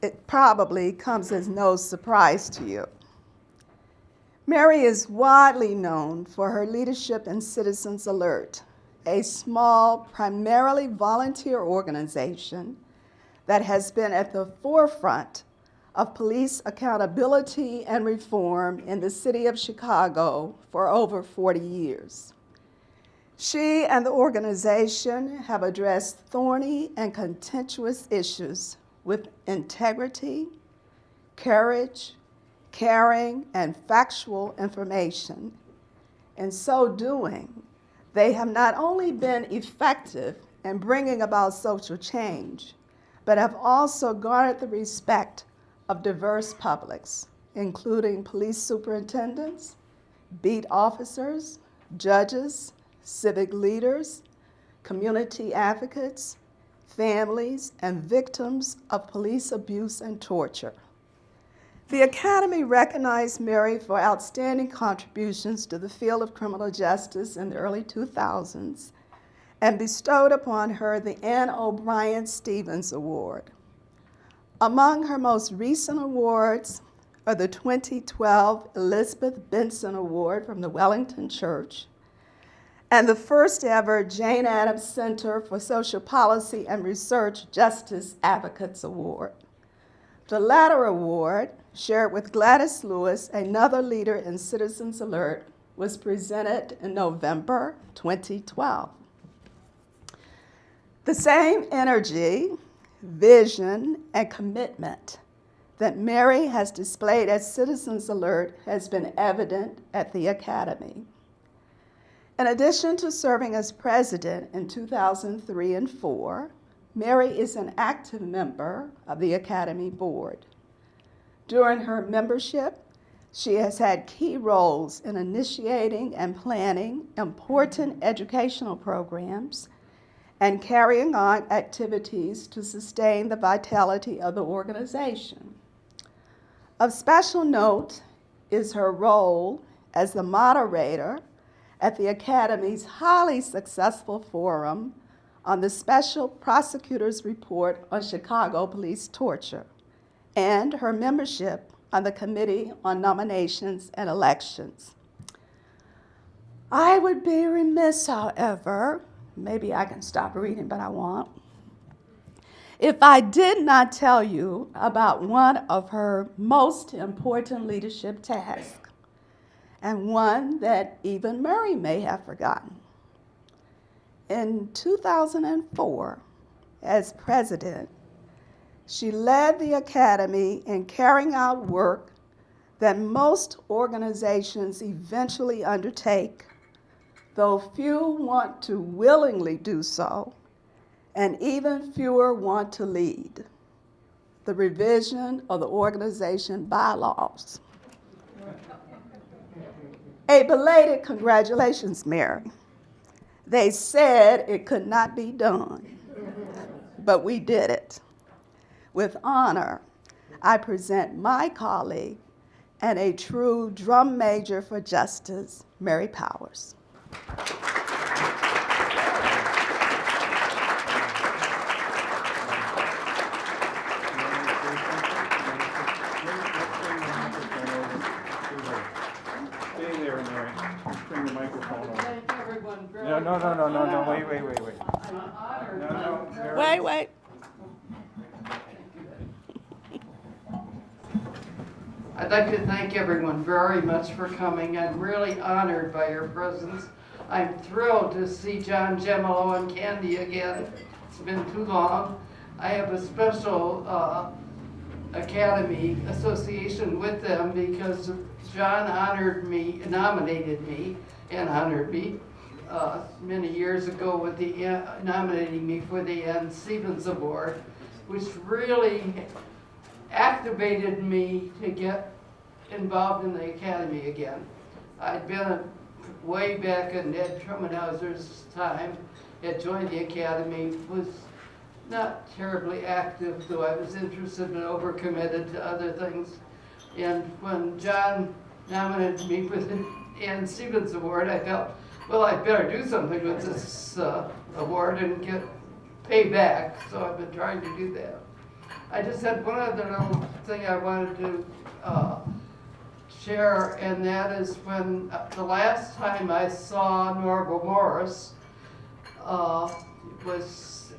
it probably comes as no surprise to you. Mary is widely known for her leadership in Citizens Alert, a small, primarily volunteer organization that has been at the forefront of police accountability and reform in the city of Chicago for over 40 years. She and the organization have addressed thorny and contentious issues with integrity, courage, caring, and factual information. In so doing, they have not only been effective in bringing about social change, but have also garnered the respect of diverse publics, including police superintendents, beat officers, judges, civic leaders, community advocates, families, and victims of police abuse and torture. The Academy recognized Mary for outstanding contributions to the field of criminal justice in the early 2000s and bestowed upon her the Ann O'Brien Stevens Award. Among her most recent awards are the 2012 Elizabeth Benson Award from the Wellington Church and the first ever Jane Addams Center for Social Policy and Research Justice Advocates Award. The latter award, shared with Gladys Lewis, another leader in Citizens Alert, was presented in November 2012. The same energy, vision, and commitment that Mary has displayed at Citizens Alert has been evident at the Academy. In addition to serving as president in 2003 and 2004, Mary is an active member of the Academy Board. During her membership, she has had key roles in initiating and planning important educational programs and carrying on activities to sustain the vitality of the organization. Of special note is her role as the moderator at the Academy's highly successful forum on the Special Prosecutor's Report on Chicago Police Torture, and her membership on the Committee on Nominations and Elections. I would be remiss, however, maybe I can stop reading, but I won't, if I did not tell you about one of her most important leadership tasks, and one that even Mary may have forgotten. In 2004, as president, she led the Academy in carrying out work that most organizations eventually undertake, though few want to willingly do so, and even fewer want to lead: the revision of the organization bylaws. A belated congratulations, Mary. They said it could not be done, but we did it. With honor, I present my colleague and a true drum major for justice, Mary Powers. Stay there, Mary. Bring the microphone over. Thank everyone very No, wait. No, Mary. Wait. I'd like to thank everyone very much for coming. I'm really honored by your presence. I'm thrilled to see John, Gemolo, and Candy again. It's been too long. I have a special Academy association with them because John nominated me many years ago with nominating me for the Ann Stevens Award, which really activated me to get involved in the Academy again. I'd been way back in Ed Trumanhauser's time, had joined the Academy, was not terribly active, though I was interested and overcommitted to other things. And when John nominated me for the Ann Stevens Award, I felt, well, I'd better do something with this award and get paid back. So I've been trying to do that. I just had one other little thing I wanted to share, and that is when the last time I saw Norval Morris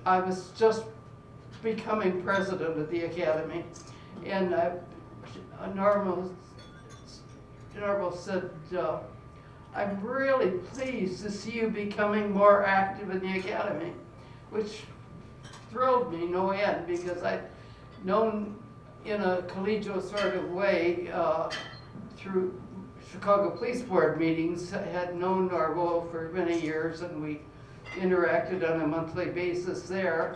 I was just becoming president of the Academy, and Norval said, I'm really pleased to see you becoming more active in the Academy, which thrilled me no end, because I'd known in a collegial sort of way through Chicago Police Board meetings. I had known Norval for many years, and we interacted on a monthly basis there.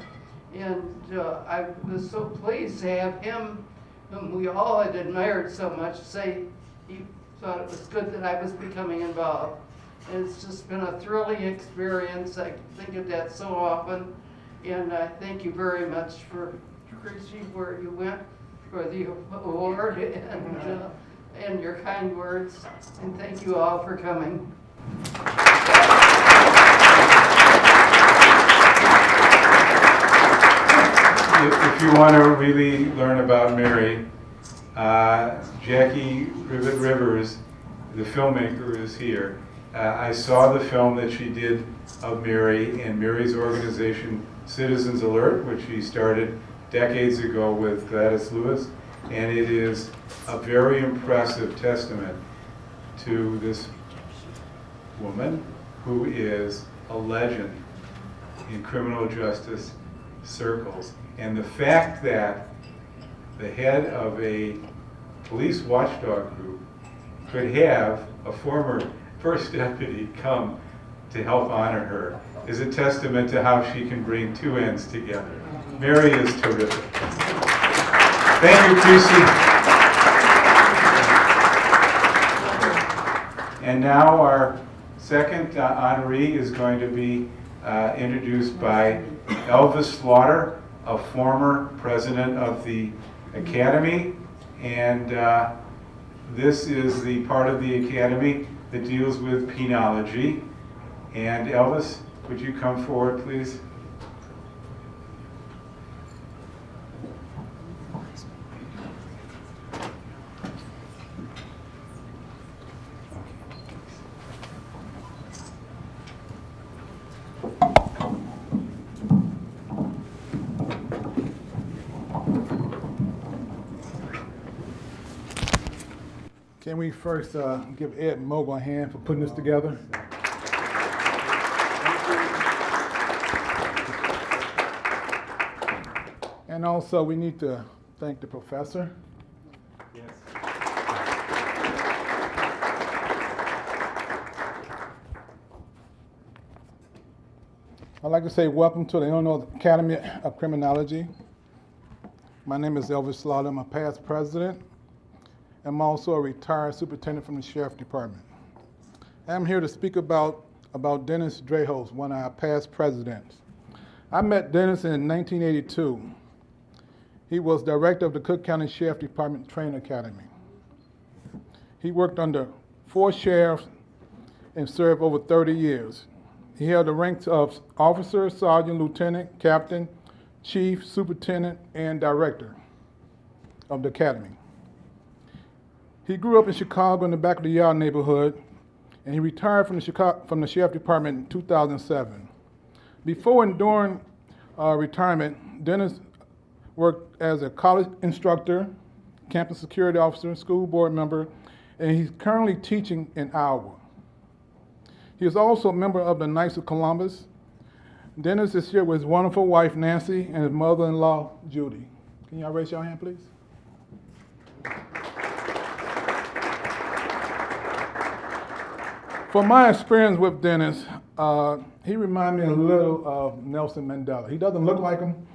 And I was so pleased to have him, whom we all had admired so much, say he thought it was good that I was becoming involved. And it's just been a thrilling experience. I think of that so often. And I thank you very much for Chrissy, where you went for the award, and your kind words. And thank you all for coming. If you want to really learn about Mary, Jackie Rivers, the filmmaker, is here. I saw the film that she did of Mary and Mary's organization, Citizens Alert, which she started decades ago with Gladys Lewis, and it is a very impressive testament to this woman who is a legend in criminal justice circles. And the fact that the head of a police watchdog group could have a former first deputy come to help honor her is a testament to how she can bring two ends together. Mary is terrific. Thank you, Chrissy. And now our second honoree is going to be introduced by Elvis Slaughter, a former president of the Academy, and this is the part of the Academy that deals with penology. And Elvis, would you come forward, please? Can we first give Ed and Mogul a hand for putting this together? And also, we need to thank the professor. Yes. I'd like to say welcome to the Illinois Academy of Criminology. My name is Elvis Slaughter. I'm a past president. I'm also a retired superintendent from the Sheriff Department. I'm here to speak about Dennis Drehos, one of our past presidents. I met Dennis in 1982. He was director of the Cook County Sheriff Department Training Academy. He worked under 4 sheriffs and served over 30 years. He held the ranks of officer, sergeant, lieutenant, captain, chief, superintendent, and director of the academy. He grew up in Chicago in the back of the yard neighborhood, and he retired from the Sheriff Department in 2007. Before and during retirement, Dennis worked as a college instructor, campus security officer, school board member, and he's currently teaching in Iowa. He is also a member of the Knights of Columbus. Dennis is here with his wonderful wife, Nancy, and his mother-in-law, Judy. Can y'all raise your hand, please? From my experience with Dennis, he reminds me a little of Nelson Mandela. He doesn't look like him,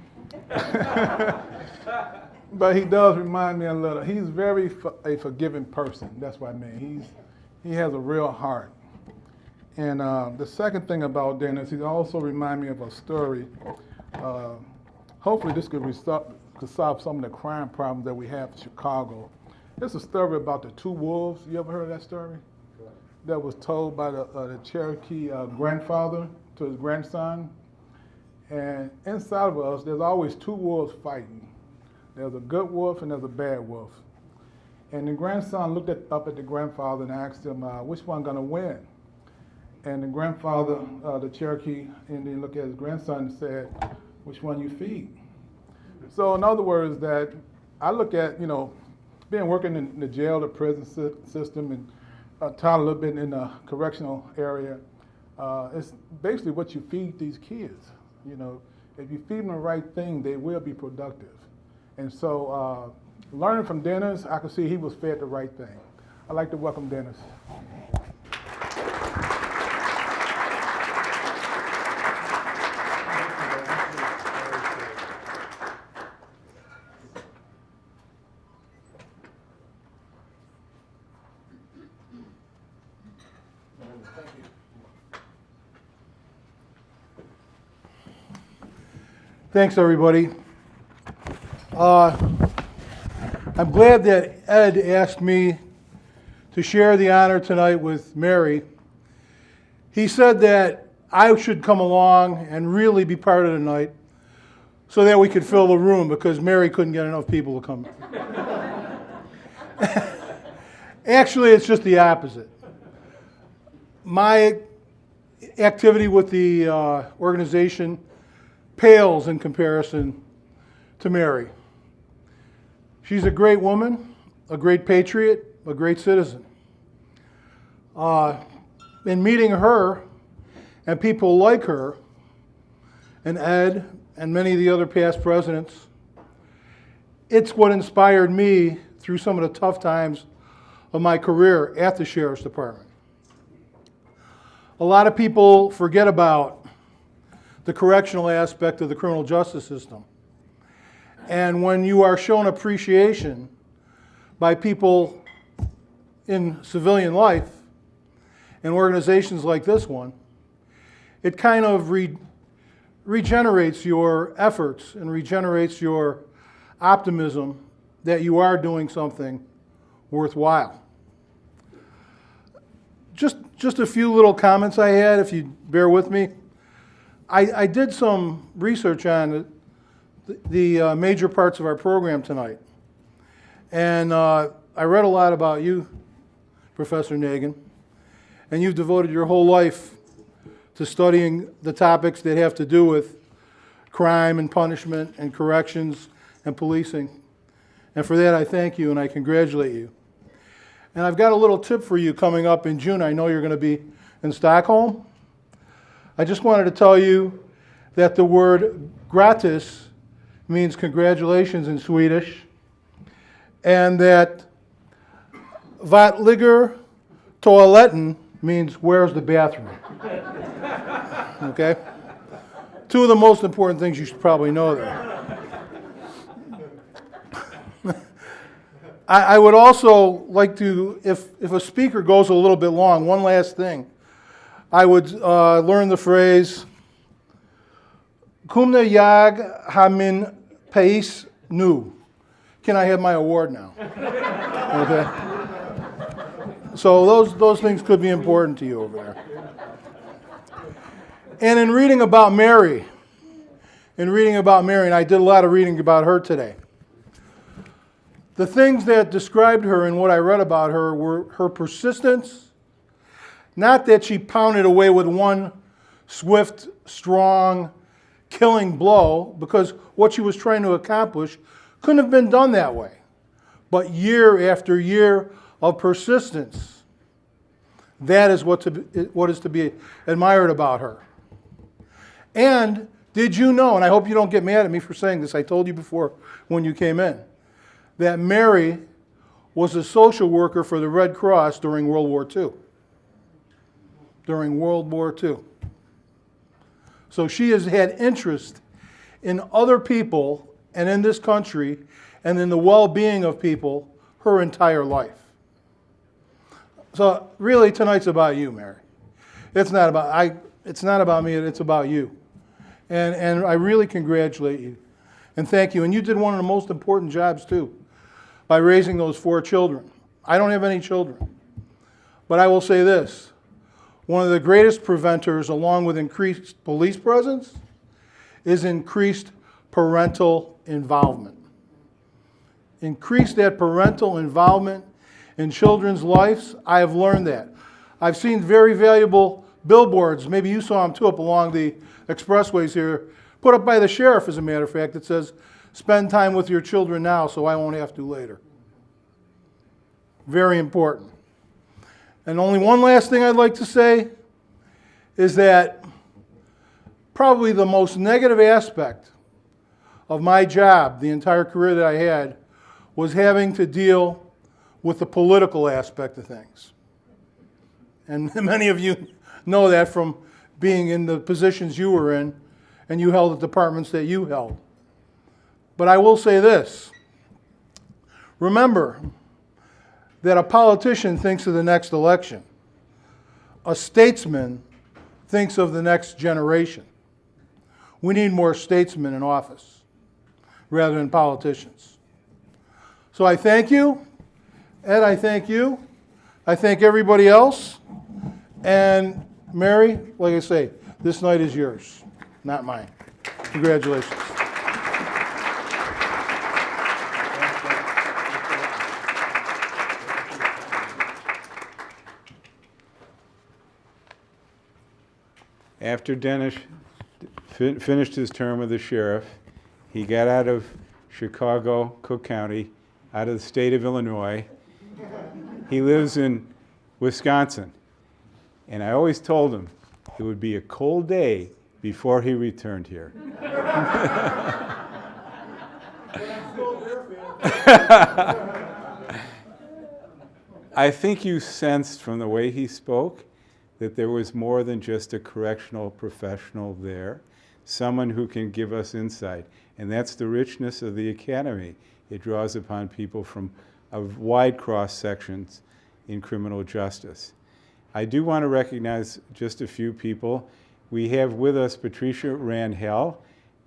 but he does remind me a little. He's very a forgiving person. That's what I mean. He has a real heart. And the second thing about Dennis, he also reminds me of a story. Hopefully this could solve some of the crime problems that we have in Chicago. There's a story about the 2 wolves. You ever heard of that story? That was told by the Cherokee grandfather to his grandson. And inside of us, there's always 2 wolves fighting. There's a good wolf and there's a bad wolf. And the grandson looked up at the grandfather and asked him, which one gonna win? And the grandfather, the Cherokee Indian, looked at his grandson and said, which one you feed? So in other words, that I look at, being working in the jail, the prison system, and taught a little bit in the correctional area, it's basically what you feed these kids. If you feed them the right thing, they will be productive. And so learning from Dennis, I could see he was fed the right thing. I'd like to welcome Dennis. Thanks, everybody. I'm glad that Ed asked me to share the honor tonight with Mary. He said that I should come along and really be part of the night so that we could fill the room because Mary couldn't get enough people to come. Actually, it's just the opposite. My activity with the organization pales in comparison to Mary. She's a great woman, a great patriot, a great citizen. In meeting her and people like her, and Ed, and many of the other past presidents, it's what inspired me through some of the tough times of my career at the Sheriff's Department. A lot of people forget about the correctional aspect of the criminal justice system. And when you are shown appreciation by people in civilian life and organizations like this one, it kind of regenerates your efforts and regenerates your optimism that you are doing something worthwhile. Just a few little comments I had, if you bear with me. I did some research on the major parts of our program tonight. And I read a lot about you, Professor Nagin, and you've devoted your whole life to studying the topics that have to do with crime and punishment and corrections and policing. And for that, I thank you and I congratulate you. And I've got a little tip for you coming up in June. I know you're going to be in Stockholm. I just wanted to tell you that the word gratis means congratulations in Swedish, and that vad ligger toaletten means where's the bathroom. Okay? Two of the most important things you should probably know there. I would also like to, if a speaker goes a little bit long, one last thing. I would learn the phrase, Kumna jag har min pace nu. Can I have my award now? Okay. So those things could be important to you over there. And in reading about Mary, and I did a lot of reading about her today, the things that described her and what I read about her were her persistence, not that she pounded away with one swift, strong, killing blow, because what she was trying to accomplish couldn't have been done that way. But year after year of persistence, that is what is to be admired about her. And did you know, and I hope you don't get mad at me for saying this, I told you before when you came in, that Mary was a social worker for the Red Cross during World War II. During World War II. So she has had interest in other people and in this country and in the well-being of people her entire life. So really tonight's about you, Mary. It's not about me, it's about you. And I really congratulate you and thank you. And you did one of the most important jobs too, by raising those 4 children. I don't have any children. But I will say this, one of the greatest preventers, along with increased police presence, is increased parental involvement. Increase that parental involvement in children's lives. I have learned that. I've seen very valuable billboards, maybe you saw them too, up along the expressways here, put up by the sheriff, as a matter of fact, that says, spend time with your children now so I won't have to later. Very important. And only one last thing I'd like to say is that probably the most negative aspect of my job, the entire career that I had, was having to deal with the political aspect of things. And many of you know that from being in the positions you were in, and you held the departments that you held. But I will say this. Remember that a politician thinks of the next election. A statesman thinks of the next generation. We need more statesmen in office rather than politicians. So I thank you. Ed, I thank you. I thank everybody else. And Mary, like I say, this night is yours, not mine. Congratulations. After Dennis finished his term as the sheriff, he got out of Chicago, Cook County, out of the state of Illinois. He lives in Wisconsin. And I always told him it would be a cold day before he returned here. I think you sensed from the way he spoke that there was more than just a correctional professional there, someone who can give us insight. And that's the richness of the academy. It draws upon people from a wide cross sections in criminal justice. I do want to recognize just a few people. We have with us Patricia Rangel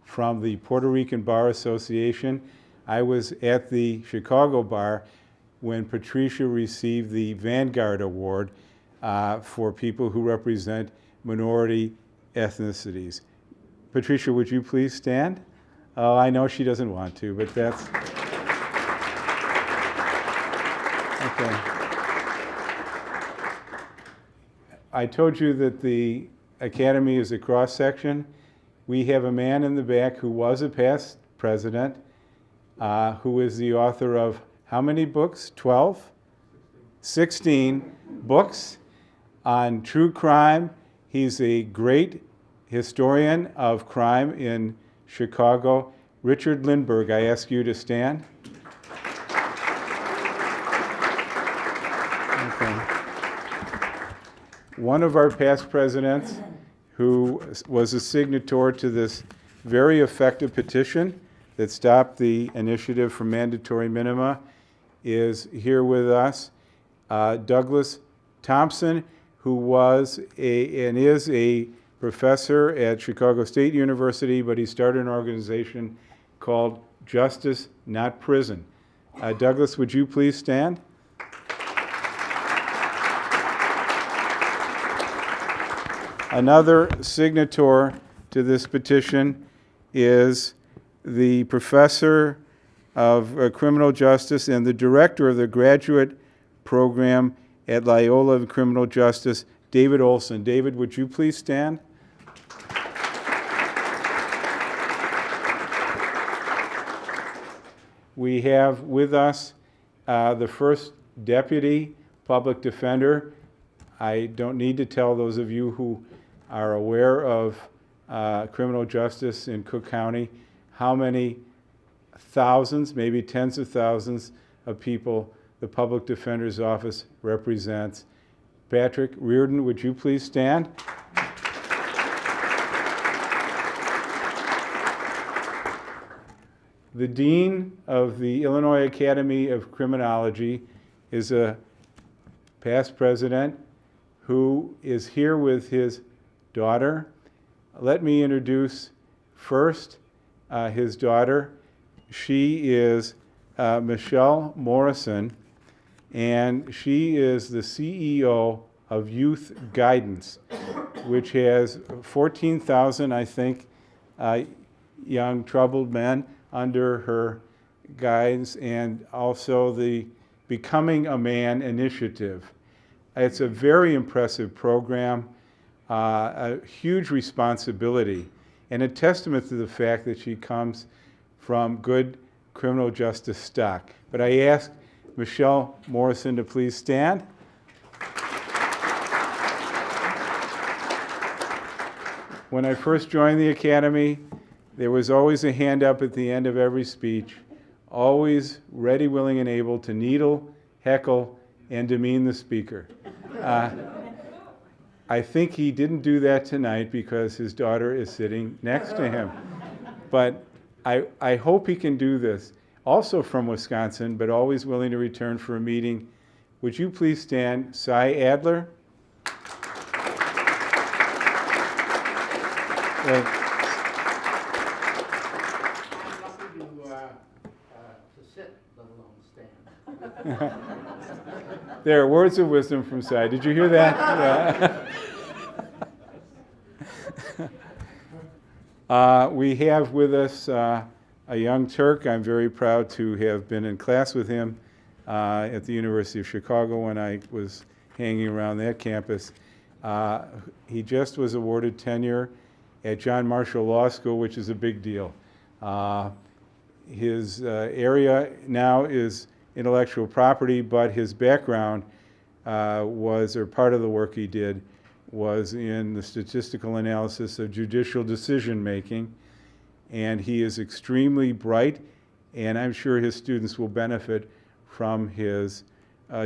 from the Puerto Rican Bar Association. I was at the Chicago Bar when Patricia received the Vanguard Award for people who represent minority ethnicities. Patricia, would you please stand? Oh, I know she doesn't want to, but that's... Okay. I told you that the Academy is a cross-section. We have a man in the back who was a past president, who is the author of how many books? 12? 16 books on true crime. He's a great historian of crime in Chicago. Richard Lindbergh, I ask you to stand. Okay. One of our past presidents who was a signatory to this very effective petition that stopped the initiative for mandatory minima is here with us. Douglas Thompson, who was and is a professor at Chicago State University, but he started an organization called Justice, Not Prison. Douglas, would you please stand? Another signatory to this petition is the professor of criminal justice and the director of the graduate program at Loyola of Criminal Justice, David Olson. David, would you please stand? We have with us the first deputy public defender. I don't need to tell those of you who are aware of criminal justice in Cook County how many thousands, maybe tens of thousands of people the Public Defender's Office represents. Patrick Reardon, would you please stand? The Dean of the Illinois Academy of Criminology is a past president who is here with his daughter. Let me introduce first his daughter. She is Michelle Morrison, and she is the CEO of Youth Guidance, which has 14,000, I think, young troubled men under her guidance, and also the Becoming a Man initiative. It's a very impressive program, a huge responsibility, and a testament to the fact that she comes from good criminal justice stock. But I ask Michelle Morrison to please stand. When I first joined the Academy, there was always a hand up at the end of every speech, always ready, willing, and able to needle, heckle, and demean the speaker. I think he didn't do that tonight because his daughter is sitting next to him. But I hope he can do this. Also from Wisconsin, but always willing to return for a meeting. Would you please stand, Cy Adler? To sit, let alone stand. There, words of wisdom from Cy. Did you hear that? Yeah. We have with us a young Turk. I'm very proud to have been in class with him at the University of Chicago when I was hanging around that campus. He just was awarded tenure at John Marshall Law School, which is a big deal. His area now is intellectual property, but his background was, or part of the work he did, was in the statistical analysis of judicial decision making. And he is extremely bright, and I'm sure his students will benefit from his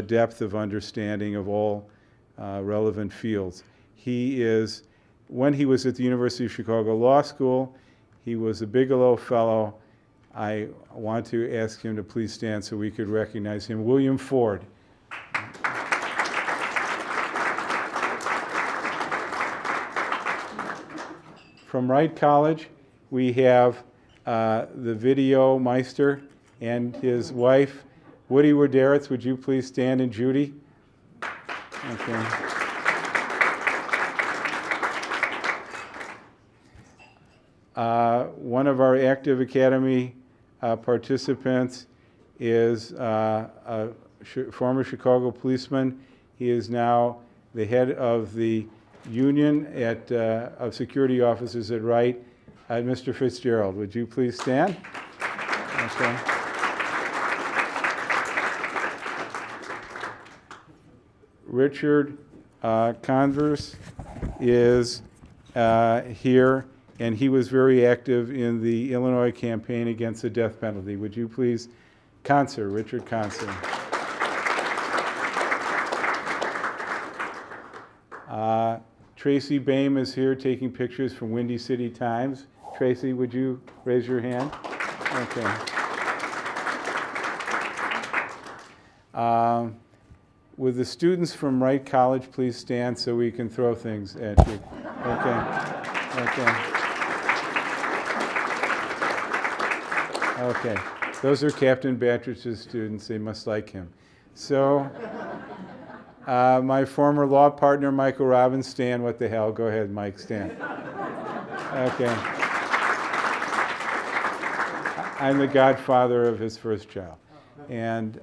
depth of understanding of all relevant fields. He is, when he was at the University of Chicago Law School, he was a Bigelow Fellow. I want to ask him to please stand so we could recognize him. William Ford. From Wright College, we have the video meister and his wife, Woody Woderitz. Would you please stand, and Judy? Okay. One of our active Academy participants is a former Chicago policeman. He is now the head of the union of security officers at Wright. Mr. Fitzgerald, would you please stand? Okay. Richard Converse is here, and he was very active in the Illinois campaign against the death penalty. Would you please, Richard Conser. Tracy Boehm is here taking pictures from Windy City Times. Tracy, would you raise your hand? Okay. Would the students from Wright College please stand so we can throw things at you? Okay. Okay. Those are Captain Battridge's students. They must like him. So, my former law partner, Michael Robbins, stand. What the hell? Go ahead, Mike, stand. Okay. I'm the godfather of his first child. And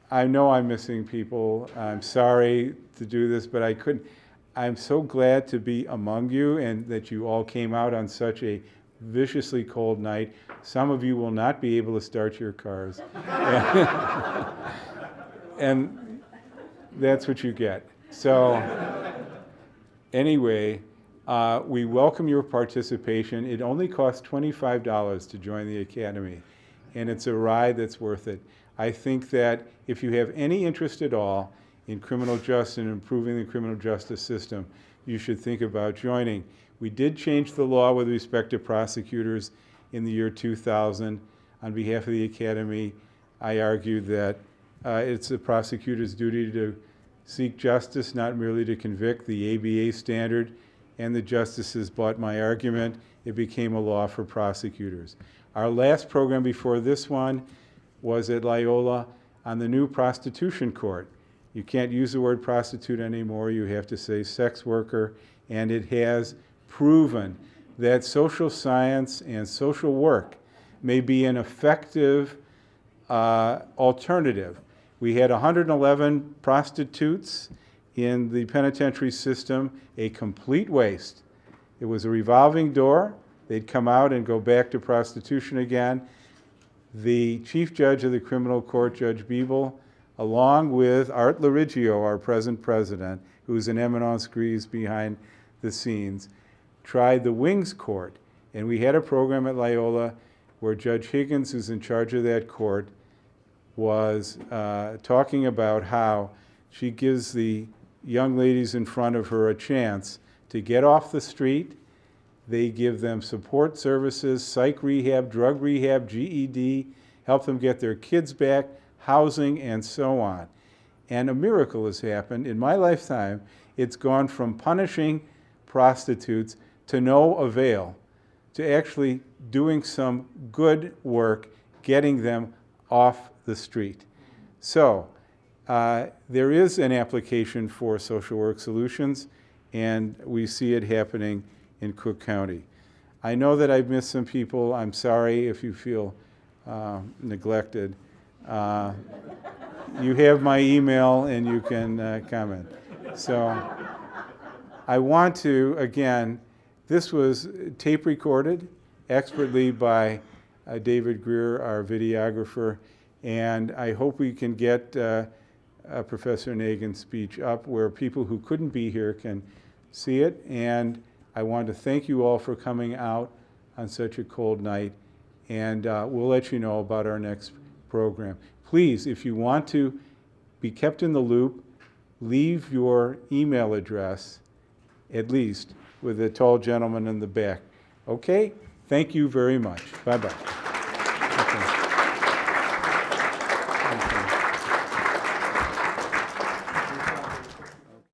I know I'm missing people. I'm sorry to do this, but I couldn't. I'm so glad to be among you and that you all came out on such a viciously cold night. Some of you will not be able to start your cars. And that's what you get. So anyway, we welcome your participation. It only costs $25 to join the Academy, and it's a ride that's worth it. I think that if you have any interest at all in criminal justice and improving the criminal justice system, you should think about joining. We did change the law with respect to prosecutors in the year 2000. On behalf of the Academy, I argued that it's the prosecutor's duty to seek justice, not merely to convict, the ABA standard, and the justices bought my argument. It became a law for prosecutors. Our last program before this one was at Loyola on the new prostitution court. You can't use the word prostitute anymore. You have to say sex worker, and it has proven that social science and social work may be an effective alternative. We had 111 prostitutes in the penitentiary system, a complete waste. It was a revolving door. They'd come out and go back to prostitution again. The chief judge of the criminal court, Judge Bielek, along with Art Lorigio, our present president, who's an eminence grise behind the scenes, tried the Wings Court. And we had a program at Loyola where Judge Higgins, who's in charge of that court, was talking about how she gives the young ladies in front of her a chance to get off the street. They give them support services, psych rehab, drug rehab, GED, help them get their kids back, housing, and so on. And a miracle has happened. In my lifetime, it's gone from punishing prostitutes to no avail, to actually doing some good work, getting them off the street. So there is an application for social work solutions, and we see it happening in Cook County. I know that I've missed some people. I'm sorry if you feel neglected. You have my email and you can comment. So I want to, again, this was tape recorded expertly by David Greer, our videographer, and I hope we can get Professor Nagin's speech up where people who couldn't be here can see it. And I want to thank you all for coming out on such a cold night, and we'll let you know about our next program. Please, if you want to be kept in the loop, leave your email address, at least, with the tall gentleman in the back. Okay? Thank you very much. Bye-bye.